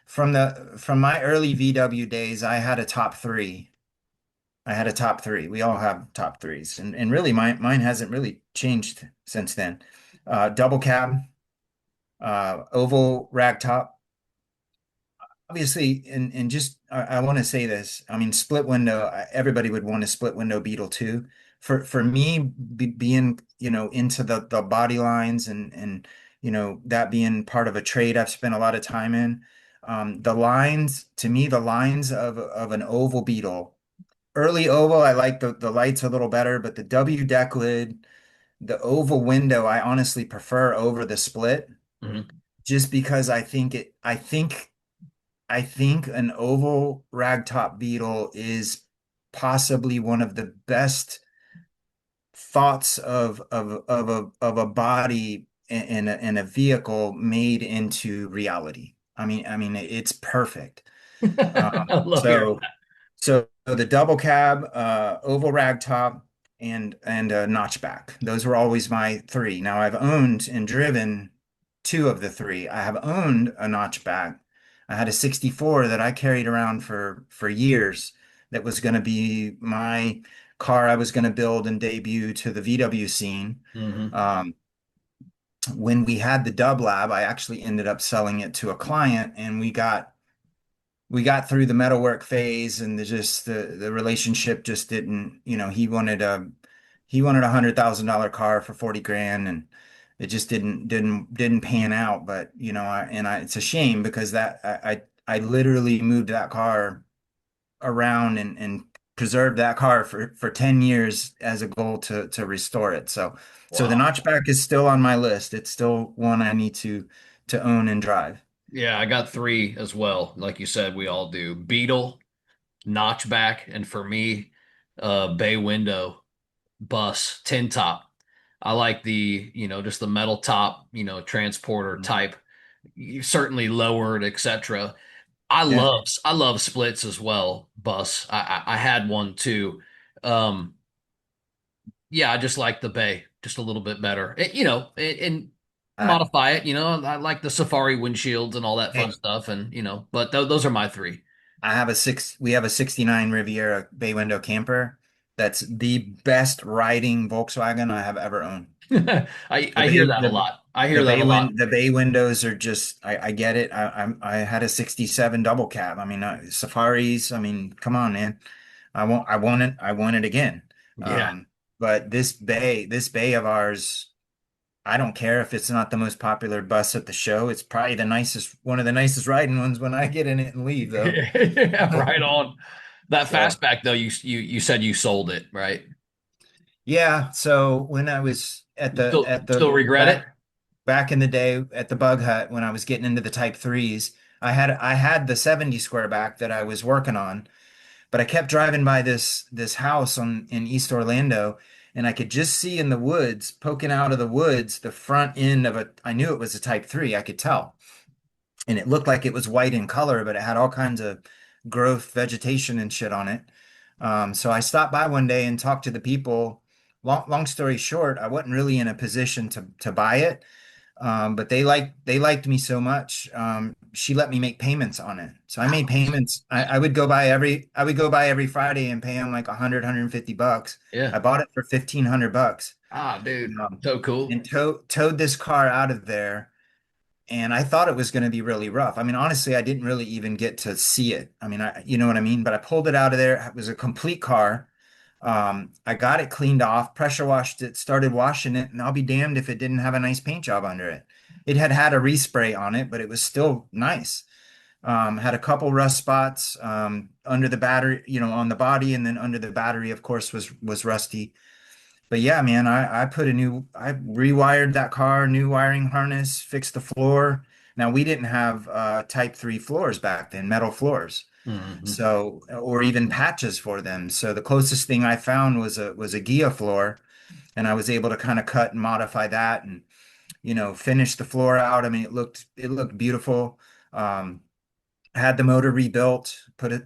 from my early VW days, I had a top three. I had a top three. We all have top threes, and really mine hasn't really changed since then. Double cab, oval rag top. Obviously, and just I want to say this. I mean, split window. Everybody would want a split window Beetle too. For me, being into the body lines and that being part of a trade I've spent a lot of time in. The lines, to me, the lines of an oval Beetle, early oval, I like the lights a little better, but the W deck lid, the oval window, I honestly prefer over the split, Mhm. just because I think an oval ragtop Beetle is possibly one of the best thoughts of a body in a vehicle made into reality. I mean, it's perfect. I love hearing So so the double cab, oval rag top, and a notchback. Those were always my three. Now I've owned and driven two of the three. I have owned a notchback. I had a 64 that I carried around for years. That was going to be my car I was going to build and debut to the VW scene. that. Hmm. Um, when we had the Dub Lab, I actually ended up selling it to a client, and we got through the metalwork phase, and the relationship just didn't, he wanted $100,000 car for 40 grand, and it just didn't pan out. But it's a shame because I literally moved that car around and preserved that car for 10 years as a goal to restore it. So the Wow. notchback is still on my list. It's still one I need to own and drive. Yeah, I got three as well. Like you said, we all do. Beetle, notchback, and for me, bay window, bus, tin top. I like just the metal top, transporter type, certainly lowered, etc. Yeah. I love splits as well, bus. I had one too. Um, yeah, I just like the bay just a little bit better. And Uh, modify it. I like the Safari windshields and all that fun hey, stuff. And but those are my three. we have a 69 Riviera bay window camper. That's the best riding Volkswagen I have ever owned. The I hear bay that a the lot. I hear that a lot. the bay windows are just I get it. I had a 67 double cab. I mean, Safaris, I mean, come on, man. I want it again. Yeah. Um, but this bay of ours, I don't care if it's not the most popular bus at the show. It's probably one of the nicest riding ones when I get in it and leave, though. Yeah, right on. That So fastback though, you said you sold it, right? yeah, so when I was You still the regret it? back in the day at the Bug Hut when I was getting into the Type 3s, I had the 70 square back that I was working on, but I kept driving by this house in East Orlando, and I could just see in the woods, poking out of the woods, the front end of I knew it was a Type 3, I could tell. And it looked like it was white in color, but it had all kinds of growth, vegetation, and shit on it. So I stopped by one day and talked to the people. Long story short, I wasn't really in a position to buy it, but they liked me so much. She let me make payments on it. So I made payments. I would go by every Friday and pay them like 100, $150. Yeah. I bought it for $1,500. Ah, dude, Um, so cool. and towed this car out of there, and I thought it was going to be really rough. I mean, honestly, I didn't really even get to see it. I mean, you know what I mean? But I pulled it out of there. It was a complete car. I got it cleaned off, pressure washed it, started washing it, and I'll be damned if it didn't have a nice paint job under it. It had had a respray on it, but it was still nice. Had a couple rust spots under the battery, on the body, and then under the battery, of course, was rusty. But yeah, man, I rewired that car, new wiring harness, fixed the floor. Now we didn't have Type 3 floors back then, metal floors. Hmm. So, or even patches for them. So the closest thing I found was a Gia floor, and I was able to kind of cut and modify that and finish the floor out. I mean, it looked beautiful. Um, had the motor rebuilt, put a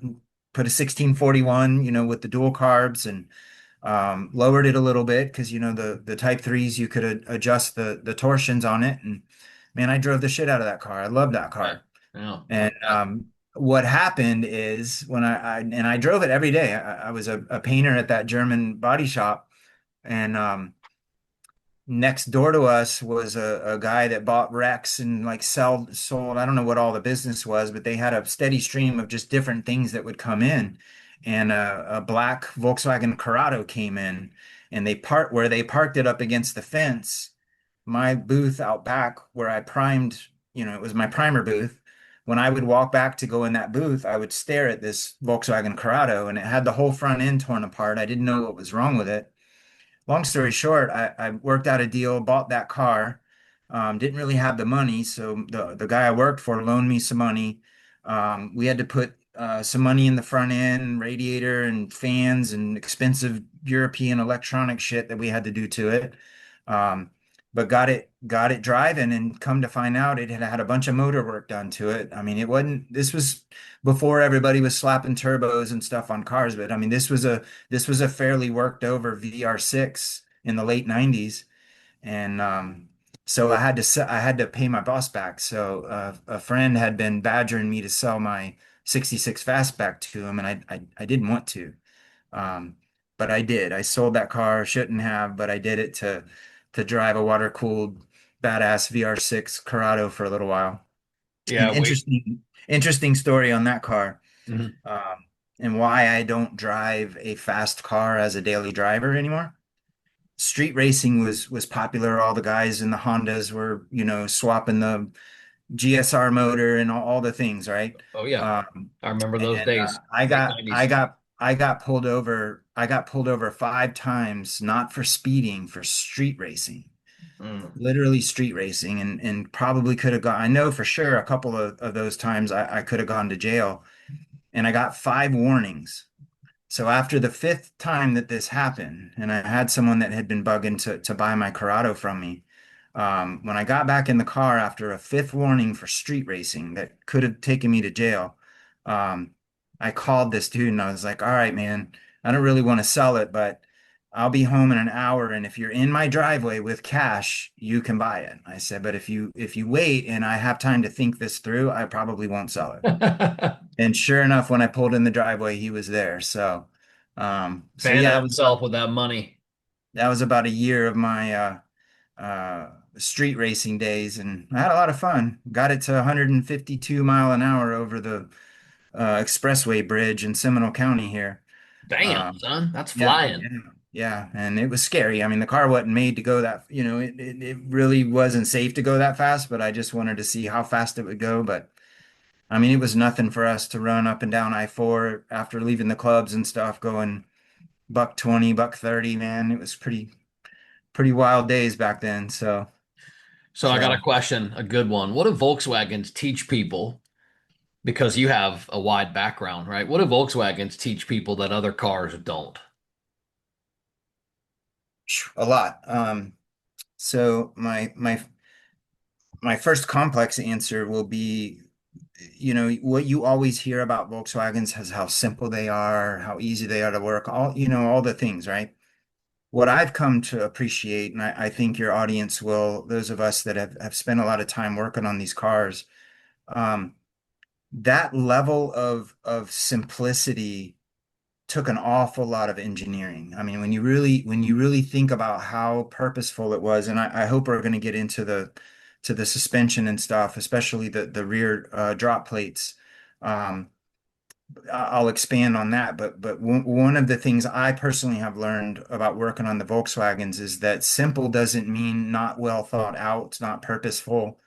1641, with the dual carbs, and lowered it a little bit because the Type 3s you could adjust the torsions on it, and man, I drove the shit out of that car. I love that Yeah. car. Yeah. And what happened is when I drove it every day. I was a painter at that German body shop, and next door to us was a guy that bought wrecks and like sold. I don't know what all the business was, but they had a steady stream of just different things that would come in. And a black Volkswagen Corrado came in, and they parked it up against the fence. my booth out back where I primed, it was my primer booth. When I would walk back to go in that booth, I would stare at this Volkswagen Corrado and it had the whole front end torn apart. I didn't know what was wrong with it. Long story short, I worked out a deal, bought that car, didn't really have the money. So the guy I worked for loaned me some money. We had to put some money in the front end, radiator and fans and expensive European electronic shit that we had to do to it. Um, but got it driving and come to find out it had had a bunch of motor work done to it. I mean, this was before everybody was slapping turbos and stuff on cars, but I mean, this was a fairly worked over VR6 in the late 90s. And so I had to pay my boss back. So a friend had been badgering me to sell my 66 fastback to him, and I didn't want to. Um, but I did. I sold that car, shouldn't have, but I did it to drive a water-cooled badass VR6 Corrado for a little while. An Yeah, interesting story on that car, mhm. and why I don't drive a fast car as a daily driver anymore. Street racing was popular. All the guys in the Hondas were, swapping the GSR motor and all the things, right? Oh yeah, I remember those And days, I late got I 90s. got I got pulled over. I got pulled over 5 times, not for speeding, for street racing. Mm. Literally street racing, and probably could have gone. I know for sure a couple of those times I could have gone to jail, and I got 5 warnings. So after the fifth time that this happened, and I had someone that had been bugging to buy my Corrado from me, when I got back in the car after a fifth warning for street racing that could have taken me to jail, um, I called this dude and I was like, "All right, man, I don't really want to sell it, but I'll be home in an hour, and if you're in my driveway with cash, you can buy it." I said, "But if you wait and I have time to think this through, I probably won't sell it." And sure enough, when I pulled in the driveway, he was there. So Fanning yeah, himself with that money. that was about a year of my uh, street racing days, and I had a lot of fun. Got it to 152 mile an hour over the expressway bridge in Seminole County here. Damn, Um, son, that's yeah, flying. yeah, yeah, and it was scary. I mean, the car wasn't made to go that, it really wasn't safe to go that fast, but I just wanted to see how fast it would go. But I mean, it was nothing for us to run up and down I-4 after leaving the clubs and stuff, going buck 20, buck 30, man. It was pretty wild days back then. So, So I got a so question, a good one. What do Volkswagens teach people? Because you have a wide background, right? What do Volkswagens teach people that other cars don't? a lot. So my first complex answer will be, what you always hear about Volkswagens is how simple they are, how easy they are to work, all the things, right? What I've come to appreciate, and I think your audience will, those of us that have spent a lot of time working on these cars, um, that level of simplicity took an awful lot of engineering. I mean, when you really think about how purposeful it was, and I hope we're going to get into the suspension and stuff, especially the rear drop plates. Um, I'll expand on that, but one of the things I personally have learned about working on the Volkswagens is that simple doesn't mean not well thought out, not purposeful.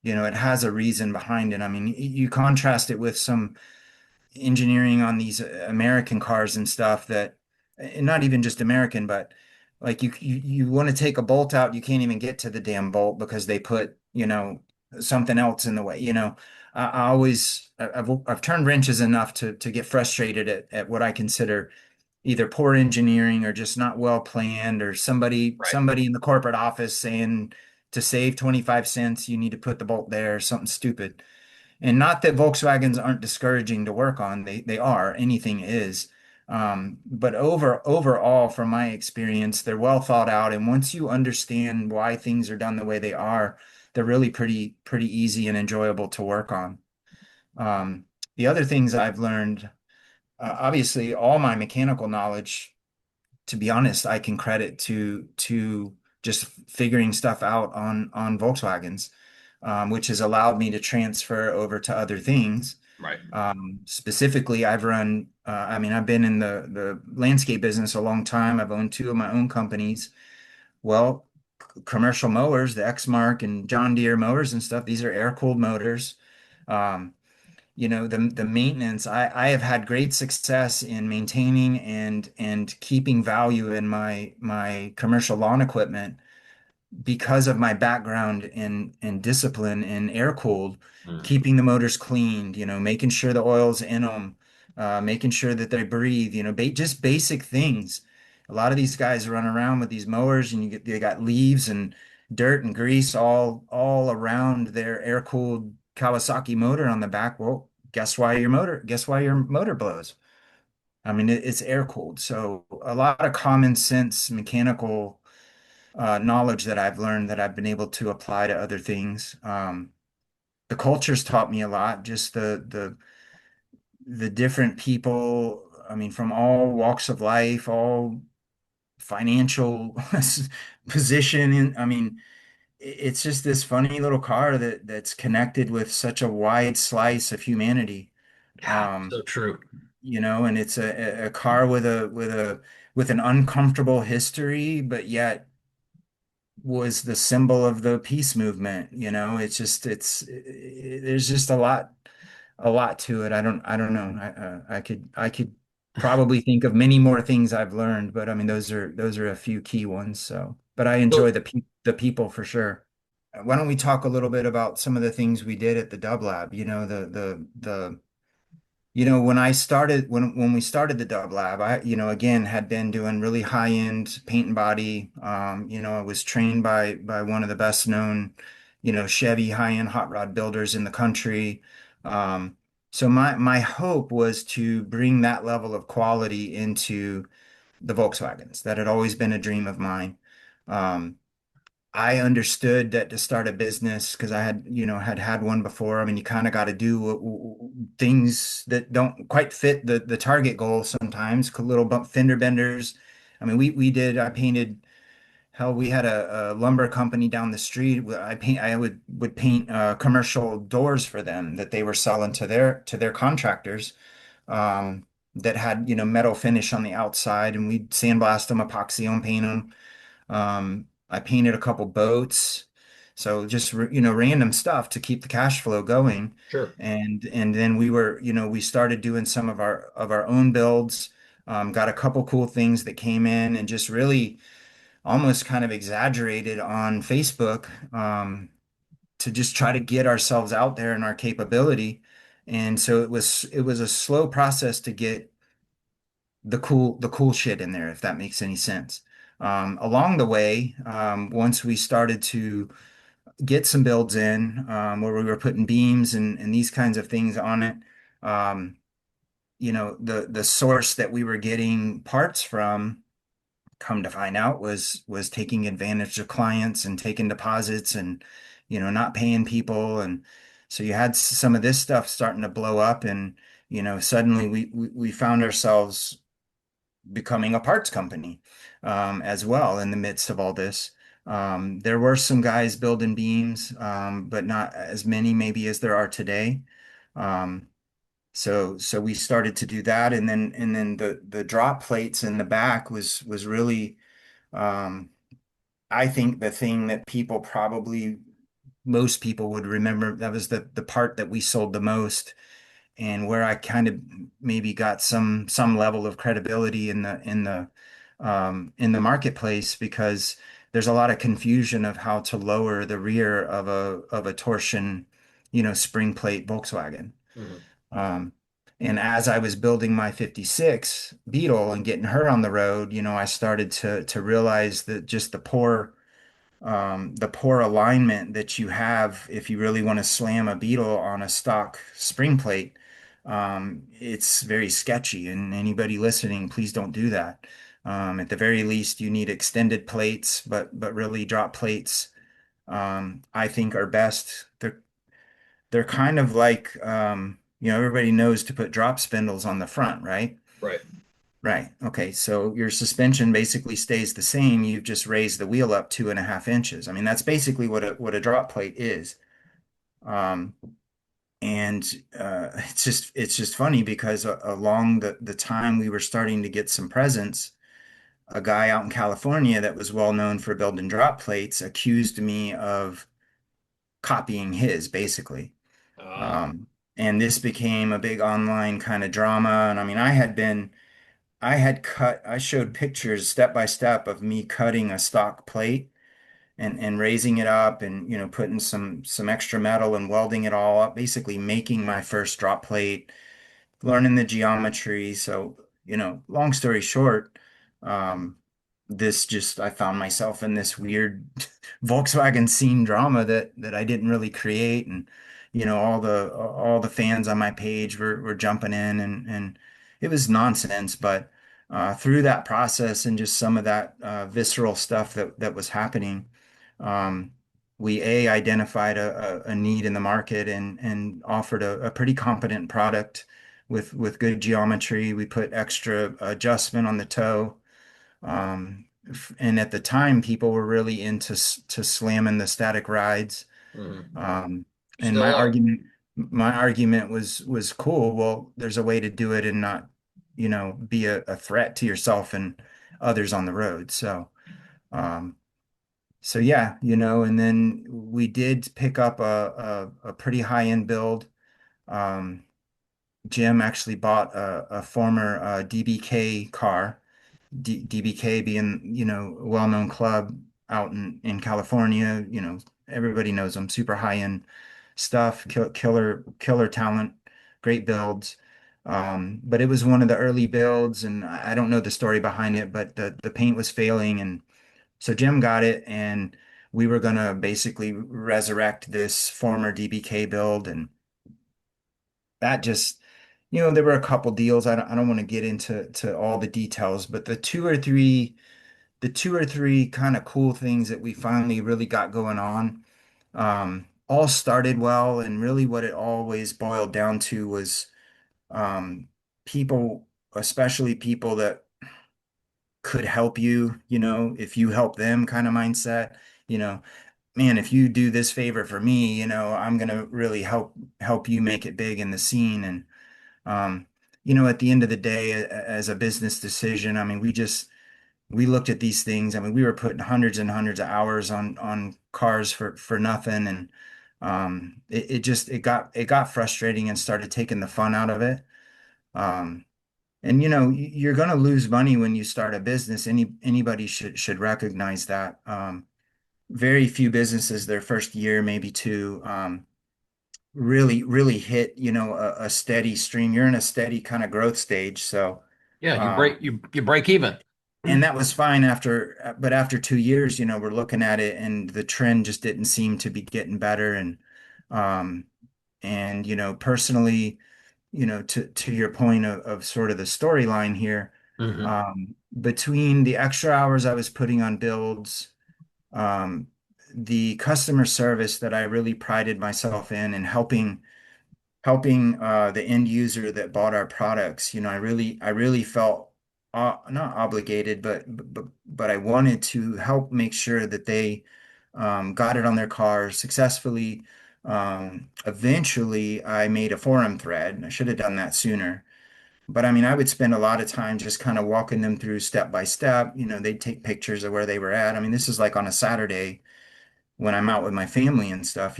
It has a reason behind it. I mean, you contrast it with some engineering on these American cars and stuff that, and not even just American, but like you want to take a bolt out, you can't even get to the damn bolt because they put, something else in the way. I've turned wrenches enough to get frustrated at what I consider either poor engineering or just not well planned, or somebody Right. somebody in the corporate office saying to save 25 cents, you need to put the bolt there, or something stupid. And not that Volkswagens aren't discouraging to work on, they are, anything is. But overall, from my experience, they're well thought out. And once you understand why things are done the way they are, they're really pretty easy and enjoyable to work on. Um, the other things I've learned, obviously, all my mechanical knowledge, to be honest, I can credit to just figuring stuff out on Volkswagens, which has allowed me to transfer over to other things. Right. Specifically, I mean, I've been in the landscape business a long time. I've owned two of my own companies. Well, commercial mowers, the Exmark and John Deere mowers and stuff. These are air-cooled motors. Um, the maintenance, I have had great success in maintaining and keeping value in my commercial lawn equipment because of my background in discipline in air cooled, Mm. keeping the motors cleaned, making sure the oil's in them, making sure that they breathe, just basic things. A lot of these guys run around with these mowers and they got leaves and dirt and grease all around their air cooled Kawasaki motor on the back. Well, guess why your motor blows? I mean, it's air cooled. So a lot of common sense mechanical knowledge that I've learned that I've been able to apply to other things. The culture's taught me a lot, just the different people, I mean, from all walks of life, all financial position. And I mean, it's just this funny little car that's connected with such a wide slice of humanity. God, Um, so true. and it's a car with an uncomfortable history, but yet was the symbol of the peace movement. There's just a lot to it. I don't know. I could probably think of many more things I've learned, but I mean those are a few key ones. So, but I enjoy So the people for sure. Why don't we talk a little bit about some of the things we did at the Dub Lab? When we started the Dub Lab, I, again, had been doing really high end paint and body. I was trained by one of the best known, Chevy high end hot rod builders in the country. So my hope was to bring that level of quality into the Volkswagens. That had always been a dream of mine. Um, I understood that to start a business, because I had one before. I mean, you kind of got to do things that don't quite fit the target goal sometimes. Little bump fender benders. I mean, I painted. Hell, we had a lumber company down the street. I would paint commercial doors for them that they were selling to their contractors. That had metal finish on the outside, and we'd sandblast them, epoxy them, paint them. I painted a couple boats. So just, random stuff to keep the cash flow going. sure. And then we started doing some of our own builds. Got a couple cool things that came in and just really almost kind of exaggerated on Facebook, to just try to get ourselves out there and our capability. And so it was a slow process to get the cool shit in there, if that makes any sense. Along the way, once we started to get some builds in, where we were putting beams and these kinds of things on it, um, the source that we were getting parts from, come to find out, was taking advantage of clients and taking deposits and not paying people. And so you had some of this stuff starting to blow up, and suddenly we found ourselves becoming a parts company, as well in the midst of all this. There were some guys building beams, but not as many maybe as there are today. Um, so we started to do that, and then the drop plates in the back was really, um, I think, the thing that most people would remember. That was the part that we sold the most, and where I kind of maybe got some level of credibility in the marketplace, because there's a lot of confusion of how to lower the rear of a torsion, spring plate Volkswagen. Mhm. Um, and as I was building my 56 Beetle and getting her on the road, I started to realize that just the poor alignment that you have if you really want to slam a Beetle on a stock spring plate. It's very sketchy, and anybody listening, please don't do that. At the very least, you need extended plates, but really drop plates, I think, are best. They're kind of like, everybody knows to put drop spindles on the front, right? Right. Right. Okay. So your suspension basically stays the same. You've just raised the wheel up 2.5 inches. I mean, that's basically what a drop plate is. Um, and it's just funny because along the time we were starting to get some presence, a guy out in California that was well known for building drop plates accused me of copying his, basically. Oh. Um, and this became a big online kind of drama. And I mean, I showed pictures step by step of me cutting a stock plate and raising it up and, putting some extra metal and welding it all up, basically making my first drop plate, learning the geometry. So, long story short, um, I found myself in this weird Volkswagen scene drama that I didn't really create. And, all the fans on my page were jumping in and it was nonsense. But through that process and just some of that visceral stuff that was happening, um, we identified a need in the market and offered a pretty competent product with good geometry. We put extra adjustment on the toe. And at the time, people were really into to slamming the static rides. Mhm. Um, and Still are. my argument was cool. Well, there's a way to do it and not, be a threat to yourself and others on the road. Um, so yeah, and then we did pick up a pretty high-end build. Um, Jim actually bought a former DBK car, DBK being, a well-known club out in California. Everybody knows them, super high-end stuff, killer talent, great builds. But it was one of the early builds, and I don't know the story behind it, but the paint was failing, and so Jim got it, and we were gonna basically resurrect this former DBK build, and that just, there were a couple deals. I don't want to get into all the details, but the two or three kind of cool things that we finally really got going on, all started well, and really what it always boiled down to was um, people, especially people that could help you, if you help them kind of mindset. You know, man, if you do this favor for me, I'm gonna really help you make it big in the scene. And um, at the end of the day, as a business decision, I mean, we looked at these things. I mean, we were putting hundreds and hundreds of hours on cars for nothing, and it got frustrating and started taking the fun out of it. Um, and you're going to lose money when you start a business. Anybody should recognize that. Very few businesses their first year, maybe two, really really hit a steady stream. You're in a steady kind of growth stage. So Yeah, you um, break you break even. and that was fine but after 2 years, we're looking at it and the trend just didn't seem to be getting better. Um, and personally, to your point of sort of the storyline here, Hmm. between the extra hours I was putting on builds, um, the customer service that I really prided myself in and helping the end user that bought our products. I really felt not obligated, but I wanted to help make sure that they got it on their car successfully. Eventually, I made a forum thread, and I should have done that sooner. But I mean, I would spend a lot of time just kind of walking them through step by step. They'd take pictures of where they were at. I mean, this is like on a Saturday when I'm out with my family and stuff.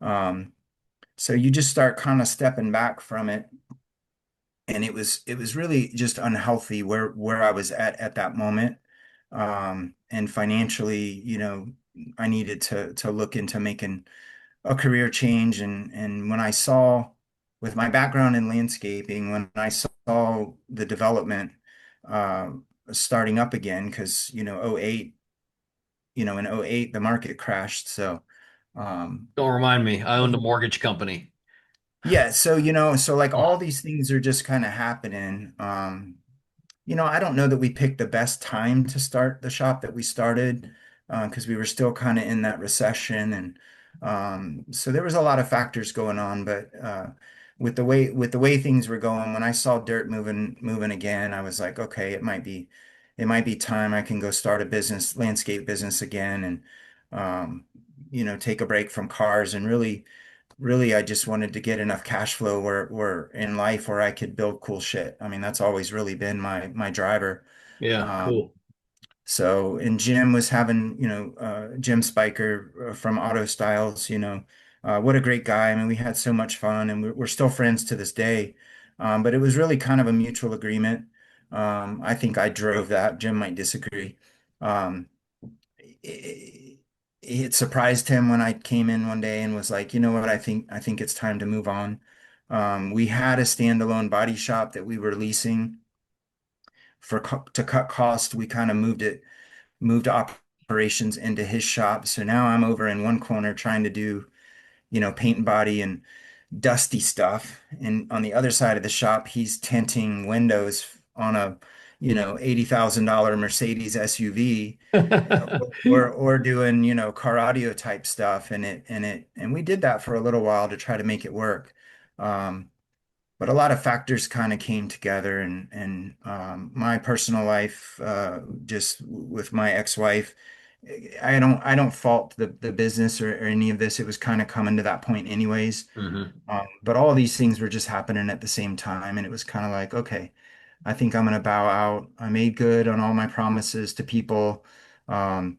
Um, so you just start kind of stepping back from it. And it was really just unhealthy where I was at that moment. And financially, I needed to look into making a career change. And when I saw, with my background in landscaping, when I saw the development uh, starting up again, because '08, in '08 the market crashed. So Don't remind me. I owned a mortgage company. yeah, so like all these things are just kind of happening. I don't know that we picked the best time to start the shop that we started, because we were still kind of in that recession, and so there was a lot of factors going on. But with the way things were going, when I saw dirt moving again, I was like, okay, it might be time I can go start a business, landscape business again, and take a break from cars and really, I just wanted to get enough cash flow where in life where I could build cool shit. I mean, that's always really been my driver. Yeah, Um, cool. So, and Jim was having, Jim Spiker from Auto Styles, what a great guy. I mean, we had so much fun and we're still friends to this day. But it was really kind of a mutual agreement. I think I drove that. Jim might disagree. Um, it, it surprised him when I came in one day and was like, you know what, I think it's time to move on. We had a standalone body shop that we were leasing to cut cost. We kind of moved operations into his shop. So now I'm over in one corner trying to do, paint and body and dusty stuff. And on the other side of the shop, he's tinting windows on a, $80,000 Mercedes SUV, or doing, car audio type stuff. And we did that for a little while to try to make it work. Um, but a lot of factors kind of came together, and my personal life, just with my ex-wife, I don't fault the business or any of this. It was kind of coming to that point anyways. Hmm. But all of these things were just happening at the same time, and it was kind of like, okay, I think I'm gonna bow out. I made good on all my promises to people. Um,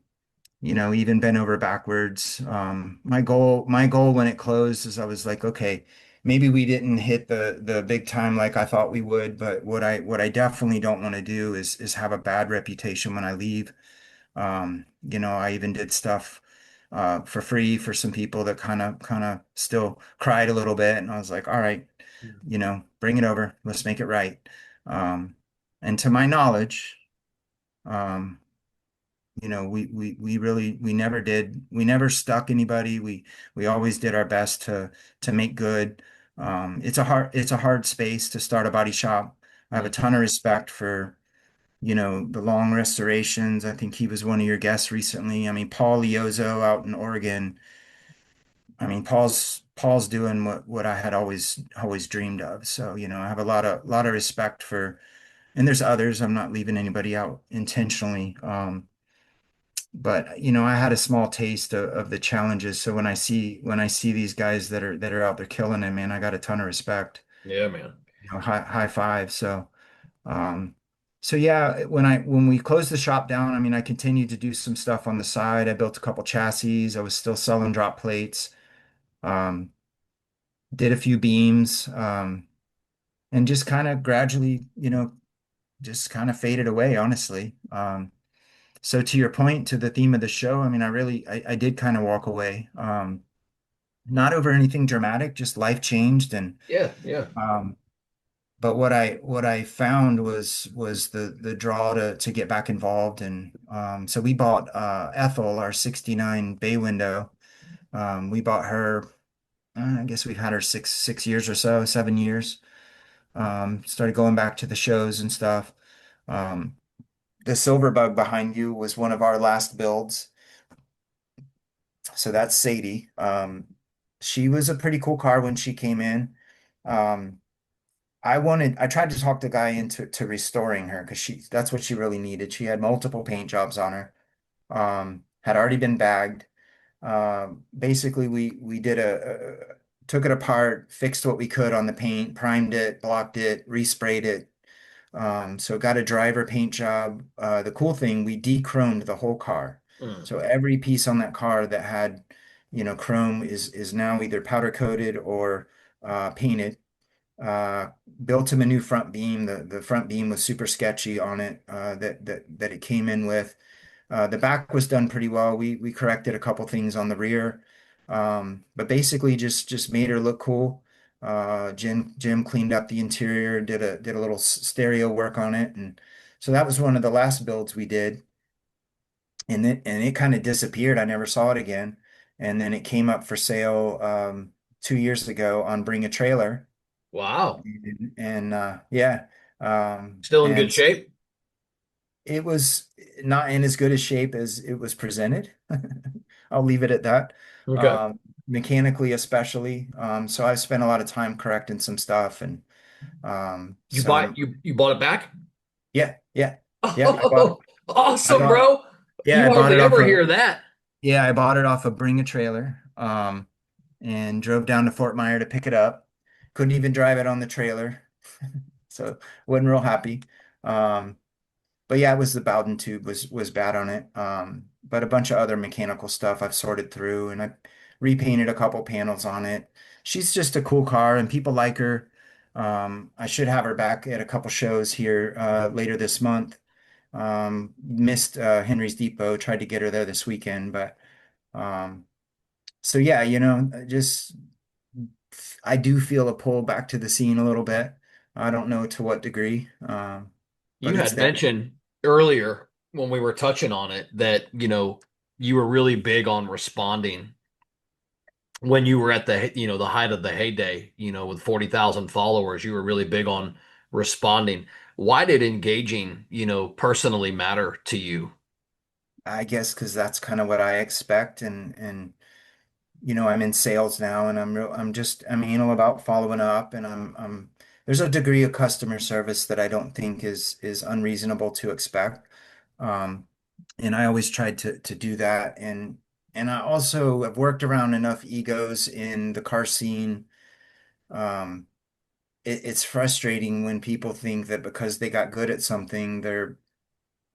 even bent over backwards. My goal when it closed is I was like, okay, maybe we didn't hit the big time like I thought we would, but what I definitely don't want to do is have a bad reputation when I leave. I even did stuff for free for some people that kind of still cried a little bit, and I was like, all right, bring it over. Let's make it right. Um, and to my knowledge, um, we never stuck anybody. We always did our best to make good. It's a hard space to start a body shop. I have a ton of respect for, the long restorations. I think he was one of your guests recently. I mean, Paul Liozzo out in Oregon. I mean, Paul's doing what I had always dreamed of. So, I have a lot of respect for, and there's others. I'm not leaving anybody out intentionally. But I had a small taste of the challenges. So when I see these guys that are out there killing it, man, I got a ton of respect. Yeah, man. High five. Um, so yeah, when we closed the shop down, I mean, I continued to do some stuff on the side. I built a couple chassis. I was still selling drop plates. Um, did a few beams, and just kind of gradually, just kind of faded away, honestly. So to your point, to the theme of the show, I mean, I did kind of walk away. Not over anything dramatic, just life changed, and Yeah, yeah. um, but what I found was the draw to get back involved, and so we bought Ethel, our '69 bay window. We bought her. I guess we've had her six years or so, 7 years. Started going back to the shows and stuff. Um, the Silver Bug behind you was one of our last builds. So that's Sadie. She was a pretty cool car when she came in. Um, I tried to talk the guy into restoring her because that's what she really needed. She had multiple paint jobs on her. Had already been bagged. Basically, we did took it apart, fixed what we could on the paint, primed it, blocked it, resprayed it. So got a driver paint job. The cool thing, we de-chromed the whole car. Mm. So every piece on that car that had, chrome is now either powder coated or painted. Uh, Built him a new front beam. The front beam was super sketchy on it, that it came in with. The back was done pretty well. We corrected a couple things on the rear, but basically just made her look cool. Jim cleaned up the interior, did a little stereo work on it, and so that was one of the last builds we did. And it kind of disappeared. I never saw it again. And then it came up for sale 2 years ago on Bring a Trailer, Wow. and yeah, Still in good and shape? it was not in as good a shape as it was presented. I'll leave it at that. Okay. Um, Mechanically, especially. So I've spent a lot of time correcting some stuff, and You so bought you bought it back? yeah, yeah, yeah. Oh, I awesome, bought, bro. yeah, You I bought it hardly off ever of, hear that. yeah, I bought it off of Bring a Trailer, and drove down to Fort Myer to pick it up. Couldn't even drive it on the trailer, so wasn't real happy. Um, but yeah, it was the Bowden tube was bad on it. But a bunch of other mechanical stuff I've sorted through, and I repainted a couple panels on it. She's just a cool car, and people like her. I should have her back at a couple shows here later this month. Missed Henry's Depot, tried to get her there this weekend, but um, so yeah, just I do feel a pull back to the scene a little bit. I don't know to what degree, but You it's had there. mentioned earlier when we were touching on it that, you were really big on responding when you were at the height of the heyday, with 40,000 followers. You were really big on responding. Why did engaging, personally matter to you? I guess because that's kind of what I expect, and I'm in sales now, and I'm anal about following up, and I'm there's a degree of customer service that I don't think is unreasonable to expect. Um, and I always tried to do that, and I also have worked around enough egos in the car scene. Um, it's frustrating when people think that because they got good at something, they're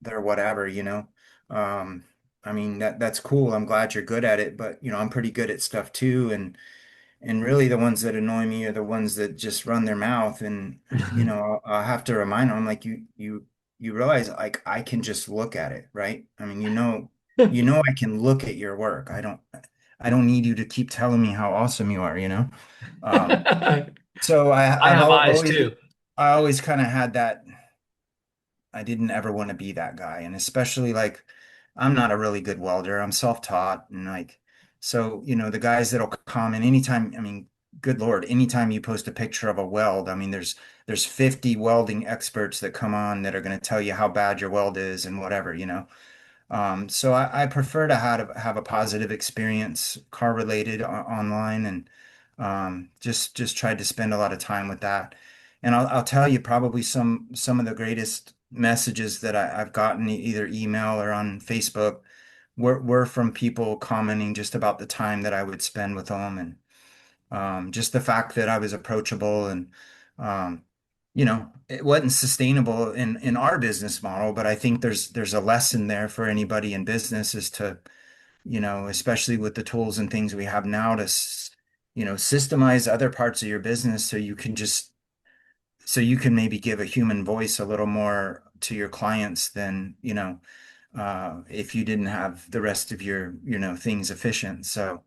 whatever, you know. Um, I mean that's cool. I'm glad you're good at it, but I'm pretty good at stuff too, and really the ones that annoy me are the ones that just run their mouth, and I'll have to remind them, like, you realize, like, I can just look at it, right? I mean, I can look at your work. I don't need you to keep telling me how awesome you are, you know? Um, I so I've have eyes always too. I always kind of had that. I didn't ever want to be that guy. And especially, like, I'm not a really good welder. I'm self-taught, and like, so, the guys that'll comment anytime, I mean, good Lord, anytime you post a picture of a weld, I mean, there's 50 welding experts that come on that are going to tell you how bad your weld is and whatever, you know. So I prefer to have a positive experience, car related, online, and just tried to spend a lot of time with that. And I'll tell you, probably some of the greatest messages that I've gotten, either email or on Facebook, were from people commenting just about the time that I would spend with them, and just the fact that I was approachable, and it wasn't sustainable in our business model, but I think there's a lesson there for anybody in business, is to, especially with the tools and things we have now, to systemize other parts of your business, so you can maybe give a human voice a little more to your clients than, if you didn't have the rest of your, things efficient. So,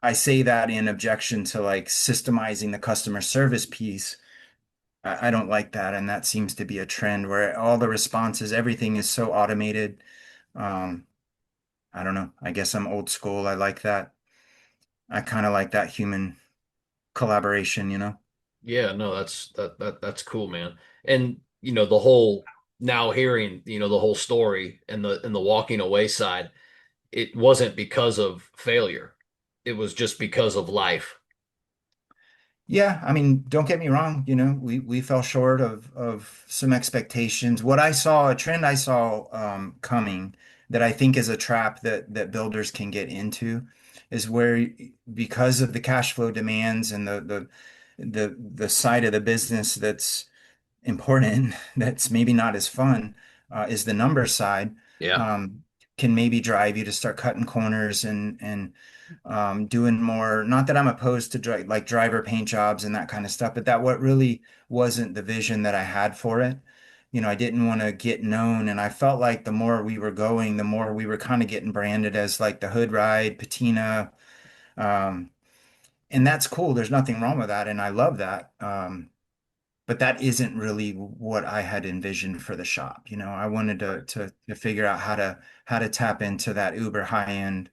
I say that in objection to, like, systemizing the customer service piece. I don't like that. And that seems to be a trend where all the responses, everything is so automated. Um, I don't know. I guess I'm old school. I like that. I kind of like that human collaboration, you know? Yeah, no, that's cool, man. And the whole now hearing, the whole story and the walking away side, it wasn't because of failure. It was just because of life. Yeah, I mean, don't get me wrong, we fell short of some expectations. A trend I saw coming, that I think is a trap that builders can get into, is where, because of the cash flow demands and the side of the business that's important, that's maybe not as fun, is the number side, Yeah. um, can maybe drive you to start cutting corners, and doing more. Not that I'm opposed to like driver paint jobs and that kind of stuff, but that what really wasn't the vision that I had for it. I didn't want to get known, and I felt like the more we were going, the more we were kind of getting branded as like the hood ride, patina. Um, and that's cool. There's nothing wrong with that, and I love that. But that isn't really what I had envisioned for the shop. I wanted to figure out how to tap into that uber high end,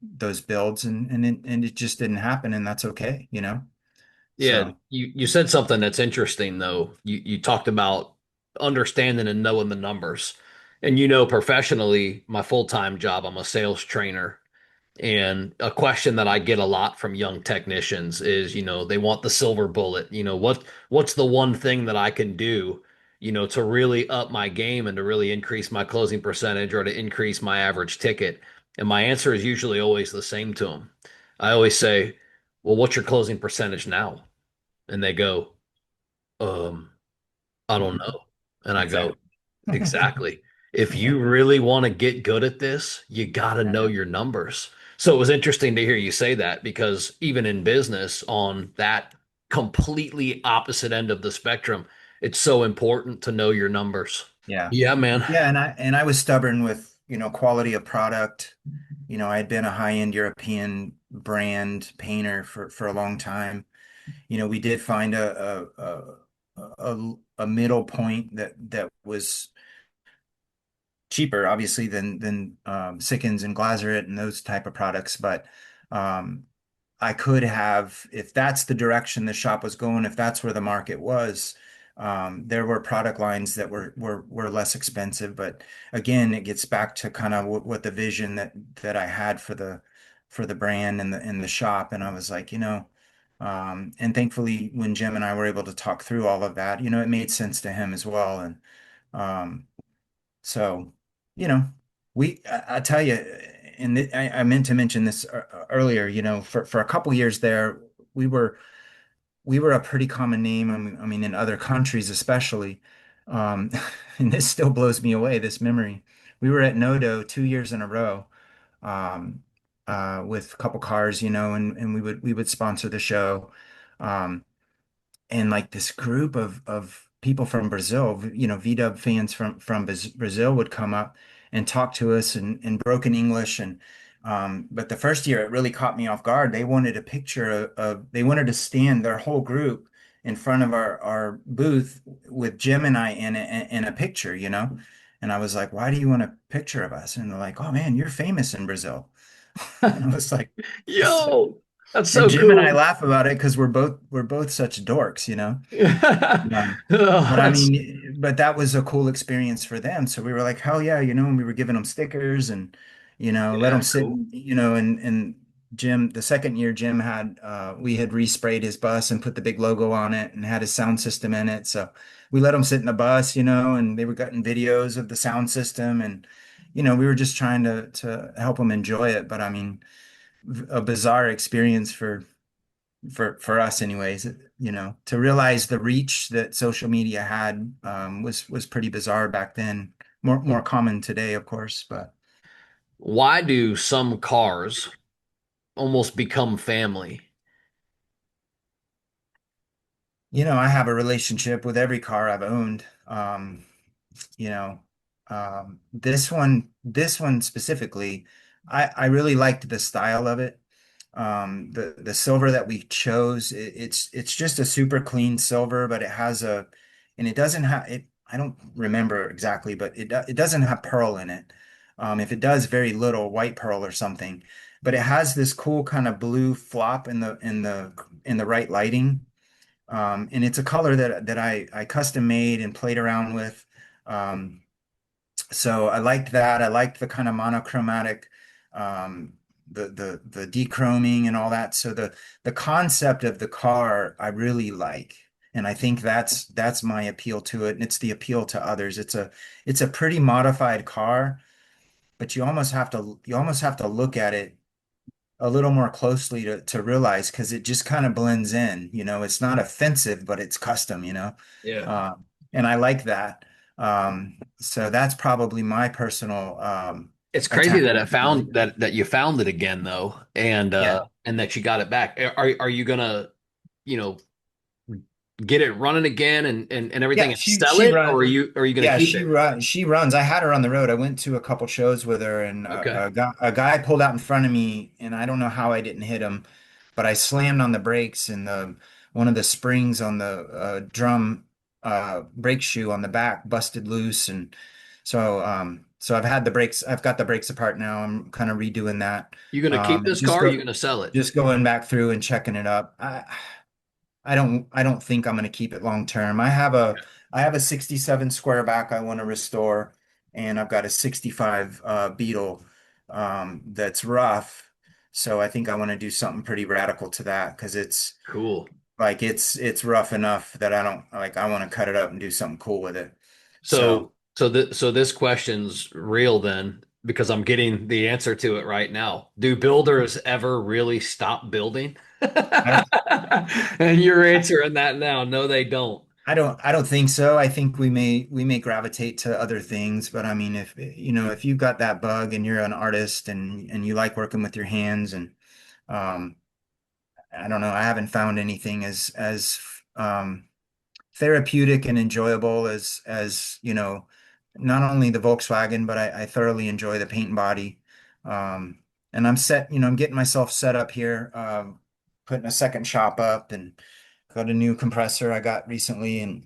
those builds, and it just didn't happen, and that's okay. Yeah, So you said something that's interesting though. You talked about understanding and knowing the numbers. And professionally, my full-time job, I'm a sales trainer. And a question that I get a lot from young technicians is, they want the silver bullet. What's the one thing that I can do, to really up my game and to really increase my closing percentage or to increase my average ticket? And my answer is usually always the same to them. I always say, well, what's your closing percentage now? And they go, um, I don't mhm. know. And I go, Exactly. exactly. If Yeah. you really want to get good at this, you got to know Yeah. your numbers. So it was interesting to hear you say that because even in business, on that completely opposite end of the spectrum, it's so important to know your numbers. Yeah. Yeah, man. Yeah, and I was stubborn with, quality of product. I had been a high-end European brand painter for a long time. We did find a middle point that was cheaper, obviously, than Sikkens and Glazeret and those type of products. But um, I could have, if that's the direction the shop was going, if that's where the market was, there were product lines that were less expensive. But again, it gets back to kind of what the vision that I had for the brand and the shop. And I was like, and thankfully, when Jim and I were able to talk through all of that, it made sense to him as well. And um, so, you know, I tell you, and I meant to mention this earlier, for a couple years there, we were we were a pretty common name. I mean, in other countries especially. Um, and this still blows me away, this memory. We were at Nodo 2 years in a row, um, with a couple cars, and we would sponsor the show. Um, and like this group of people from Brazil, VW fans from Brazil would come up and talk to us in broken English. And but the first year it really caught me off guard. They wanted a picture they wanted to stand their whole group in front of our booth with Jim and I in a picture, And I was like, why do you want a picture of us? And they're like, oh man, you're famous in Brazil. And I was like, Yo, that's and so Jim and I cool. laugh about it because we're both such dorks. Um, Oh, but I that's mean, but that was a cool experience for them. So we were like, hell yeah, and we were giving them stickers and, let them yeah, sit, cool. and Jim, the second year Jim we had resprayed his bus and put the big logo on it and had his sound system in it. So we let them sit in the bus, and they were getting videos of the sound system and, we were just trying to help them enjoy it. But I mean, a bizarre experience for us anyways, to realize the reach that social media had, was pretty bizarre back then. More common today, of course, but Why do some cars almost become family? I have a relationship with every car I've owned. You know, this one specifically, I really liked the style of it. The silver that we chose, it's just a super clean silver, but and it doesn't have it. I don't remember exactly, but it doesn't have pearl in it. If it does, very little white pearl or something. But it has this cool kind of blue flop in the right lighting. And it's a color that I custom made and played around with. Um, so I liked that. I liked the kind of monochromatic, um, the dechroming and all that. So the concept of the car I really like, and I think that's my appeal to it, and it's the appeal to others. It's a pretty modified car, but you almost have to look at it a little more closely to realize because it just kind of blends in. It's not offensive, but it's custom. Yeah. And I like that. So that's probably my personal It's crazy that I attachment to it. found that you found it again though, Yeah. and that you got it back. Are you gonna, you know, get it running again and everything Yeah, and she sell she it, or run. are you gonna Yeah, keep she it? run. She runs. I had her on the road. I went to a couple shows with her, and Okay. a guy pulled out in front of me, and I don't know how I didn't hit him, but I slammed on the brakes, and the one of the springs on the drum brake shoe on the back busted loose, and so I've got the brakes apart now. I'm kind of redoing that, You gonna keep and this car, or are you gonna sell it? just going back through and checking it up. I don't think I'm going to keep it long term. I have a 67 square back I want to restore, and I've got a 65 Beetle, that's rough. So I think I want to do something pretty radical to that because Cool. it's rough enough that I don't like. I want to cut it up and do something cool with it. So So this question's real then, because I'm getting the answer to it right now. Do builders ever really stop building? I And you're answering that now. No, they don't. I don't think so. I think we may gravitate to other things, but I mean, if if you've got that bug and you're an artist and you like working with your hands and um, I don't know, I haven't found anything as therapeutic and enjoyable as not only the Volkswagen, but I thoroughly enjoy the paint and body. Um, and I'm getting myself set up here, putting a second shop up and got a new compressor I got recently, and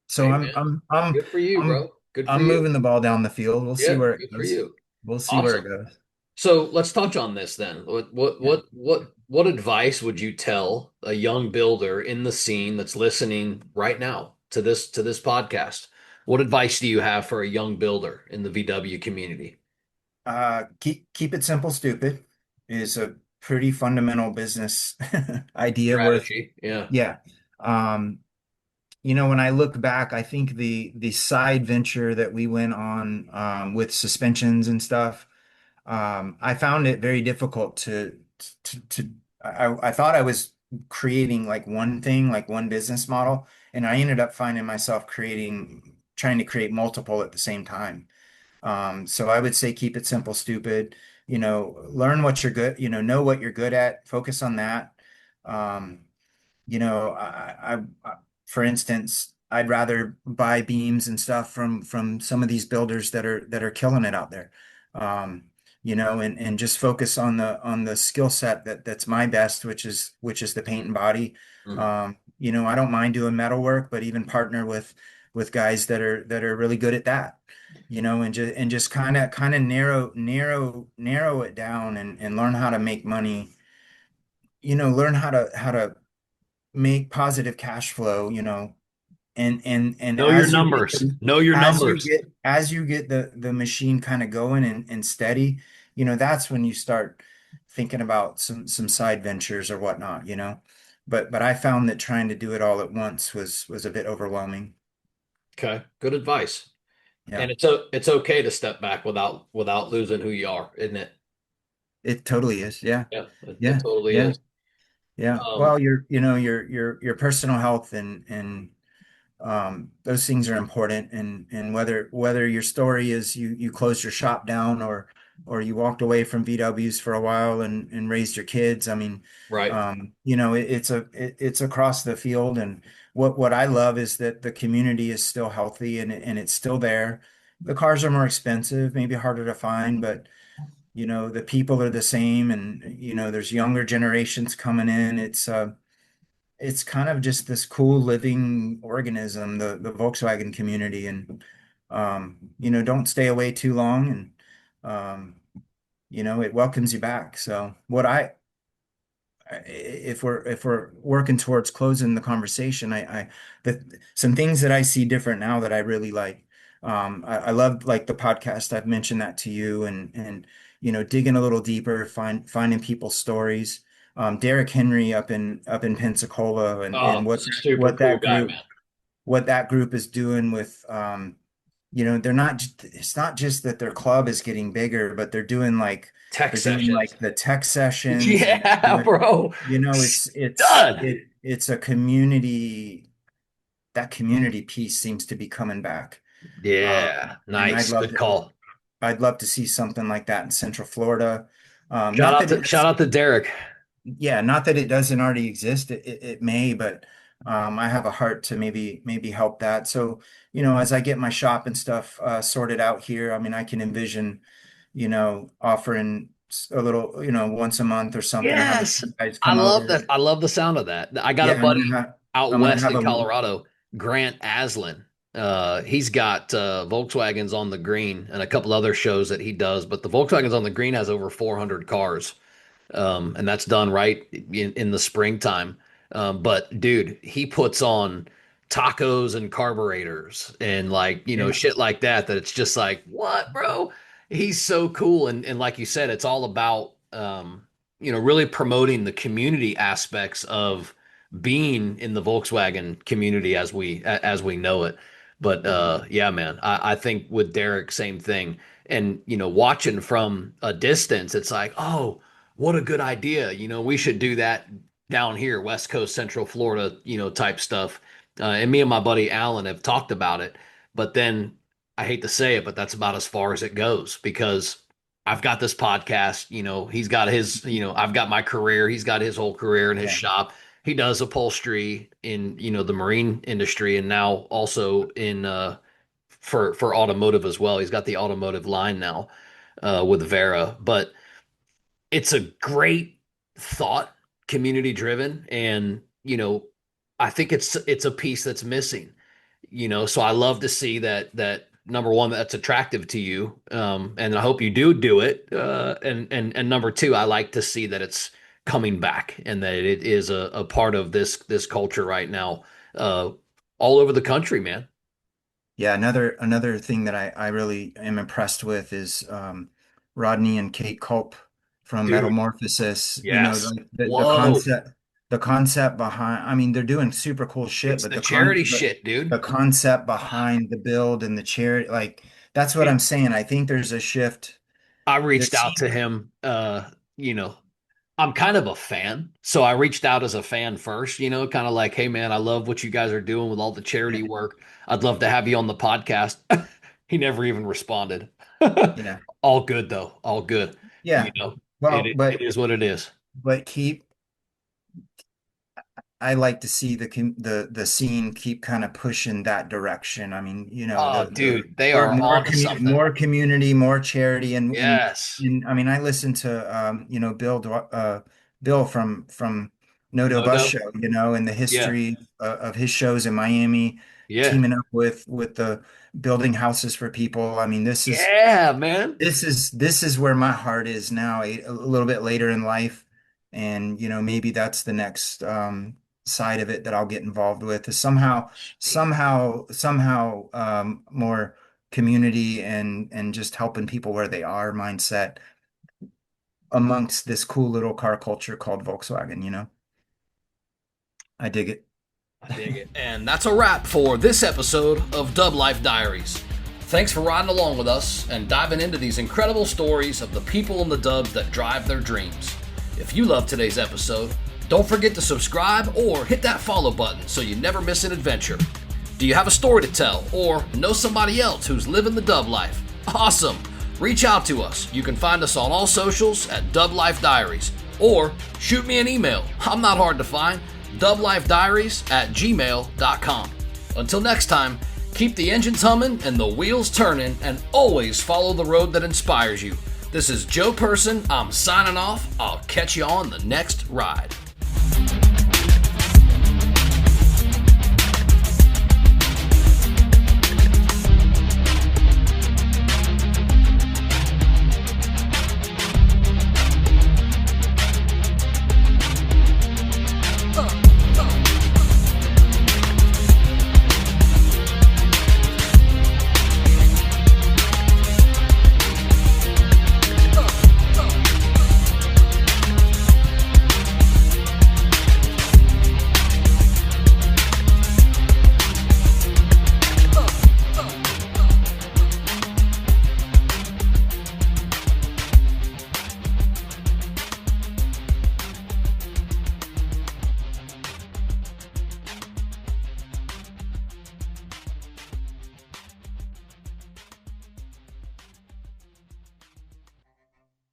so Hey I'm man, I'm I'm good for you, I'm bro. Good for I'm you. moving the ball down the field. We'll see Yeah, where it good for goes. you. We'll see where it Awesome. goes. So let's touch on this then. Yeah. What advice would you tell a young builder in the scene that's listening right now to this podcast? What advice do you have for a young builder in the VW community? Keep it simple, stupid is a pretty fundamental business idea worth, Strategy. Yeah. yeah. Um, when I look back, I think the side venture that we went on with suspensions and stuff, I found it very difficult to I thought I was creating like one thing, like one business model, and I ended up finding myself trying to create multiple at the same time. So I would say keep it simple, stupid. Learn what you're good, know what you're good at, focus on that. Um, for instance, I'd rather buy beams and stuff from some of these builders that are killing it out there. And just focus on the skill set that's my best, which is the paint and body. Mm. I don't mind doing metal work, but even partner with guys that are really good at that. And just kind of narrow it down and learn how to make money. Learn how to make positive cash flow, and Know your numbers. Know your numbers. as you get the machine kind of going and steady, that's when you start thinking about some side ventures or whatnot. But I found that trying to do it all at once was a bit overwhelming. Okay. Good advice. Yeah, And it's okay to step back without losing who you are, isn't it? it totally is. Yeah. Yeah, it Yeah. totally Yeah. is. Yeah. Um, Well, your personal health and those things are important, and whether your story is you closed your shop down or you walked away from VWs for a while and raised your kids. I mean, right. it's across the field, and what I love is that the community is still healthy and it's still there. The cars are more expensive, maybe harder to find, but the people are the same, and there's younger generations coming in. It's kind of just this cool living organism, the Volkswagen community, and don't stay away too long, and it welcomes you back. So if we're working towards closing the conversation, some things that I see different now that I really like. I love like the podcast. I've mentioned that to you, and digging a little deeper, finding people's stories. Derek Henry up in Pensacola, and Oh, super cool guy, man. what that group is doing with it's not just that their club is getting bigger, but Tech they're doing sessions. like the tech sessions, and they're Yeah, doing bro. it's Stud. it's a community. That community piece seems to be coming back. Yeah, And nice. Good call. I'd love to see something like that in Central Florida. Not that Shout out to Derek. yeah, not that it doesn't already exist. It may, but I have a heart to maybe help that. So, as I get my shop and stuff sorted out here, I mean, I can envision, offering a little, once a month or something, having Yes. you guys I come love over. that. I love the sound of that. I got a Yeah, buddy out I'm gonna west have in a Colorado, Grant Aslan. He's got Volkswagens on the Green and a couple other shows that he does, but the Volkswagens on the Green has over 400 cars. And that's done right in the springtime. But dude, he puts on tacos and carburetors and like, yeah. shit like that, that it's just like, what, bro? He's so cool. And like you said, it's all about, really promoting the community aspects of being in the Volkswagen community as we know it. But yeah, man, I think with Derek, same thing. And watching from a distance, it's like, oh, what a good idea. We should do that down here, West Coast, Central Florida, type stuff. And me and my buddy Alan have talked about it. But then I hate to say it, but that's about as far as it goes because I've got this podcast. He's got his, I've got my career. He's got his whole career in his Yeah. shop. He does upholstery in, the marine industry and now also in, for automotive as well. He's got the automotive line now, with Vera. But it's a great thought, community driven, and I think it's a piece that's missing. So I love to see that number one, that's attractive to you, and I hope you do it, and number two, I like to see that it's coming back and that it is a part of this culture right now, uh, all over the country, man. Yeah, another thing that I really am impressed with is Rodney and Kate Culp from Dude, Metamorphosis. yes. The Whoa. concept behind. I mean, they're doing super cool shit, It's but the charity shit, the dude. concept behind the build and the charity, like that's what I'm saying. I think there's a shift. I The reached out to scene, him. You know, I'm kind of a fan. So I reached out as a fan first, kind of like, hey, man, I love what you guys are doing with all the charity work. I'd love to have you on the podcast. He never even responded. yeah, All good, though. All good. You yeah. know, Well, it is what it is. but keep I like to see the scene keep kind of pushing that direction. I mean, Oh, the dude, they are on to something. more community, more charity, Yes. I mean, I listened to Bill from No Do No, Bus no. Show, and the Yeah. history of his shows in Miami, Yeah. teaming up with the building houses for people. I mean, Yeah, man. this is where my heart is now, a little bit later in life, and maybe that's the next side of it that I'll get involved with, is somehow more community and just helping people where they are mindset amongst this cool little car culture called Volkswagen. I dig it. I dig it. And that's a wrap for this episode of DubLife Diaries. Thanks for riding along with us and diving into these incredible stories of the people in the dubs that drive their dreams. If you love today's episode, don't forget to subscribe or hit that follow button so you never miss an adventure. Do you have a story to tell or know somebody else who's living the dub life? Awesome! Reach out to us. You can find us on all socials at DubLife Diaries or shoot me an email. I'm not hard to find. DubLifeDiaries@gmail.com. Until next time, keep the engines humming and the wheels turning, and always follow the road that inspires you. This is Joe Person. I'm signing off. I'll catch you on the next ride.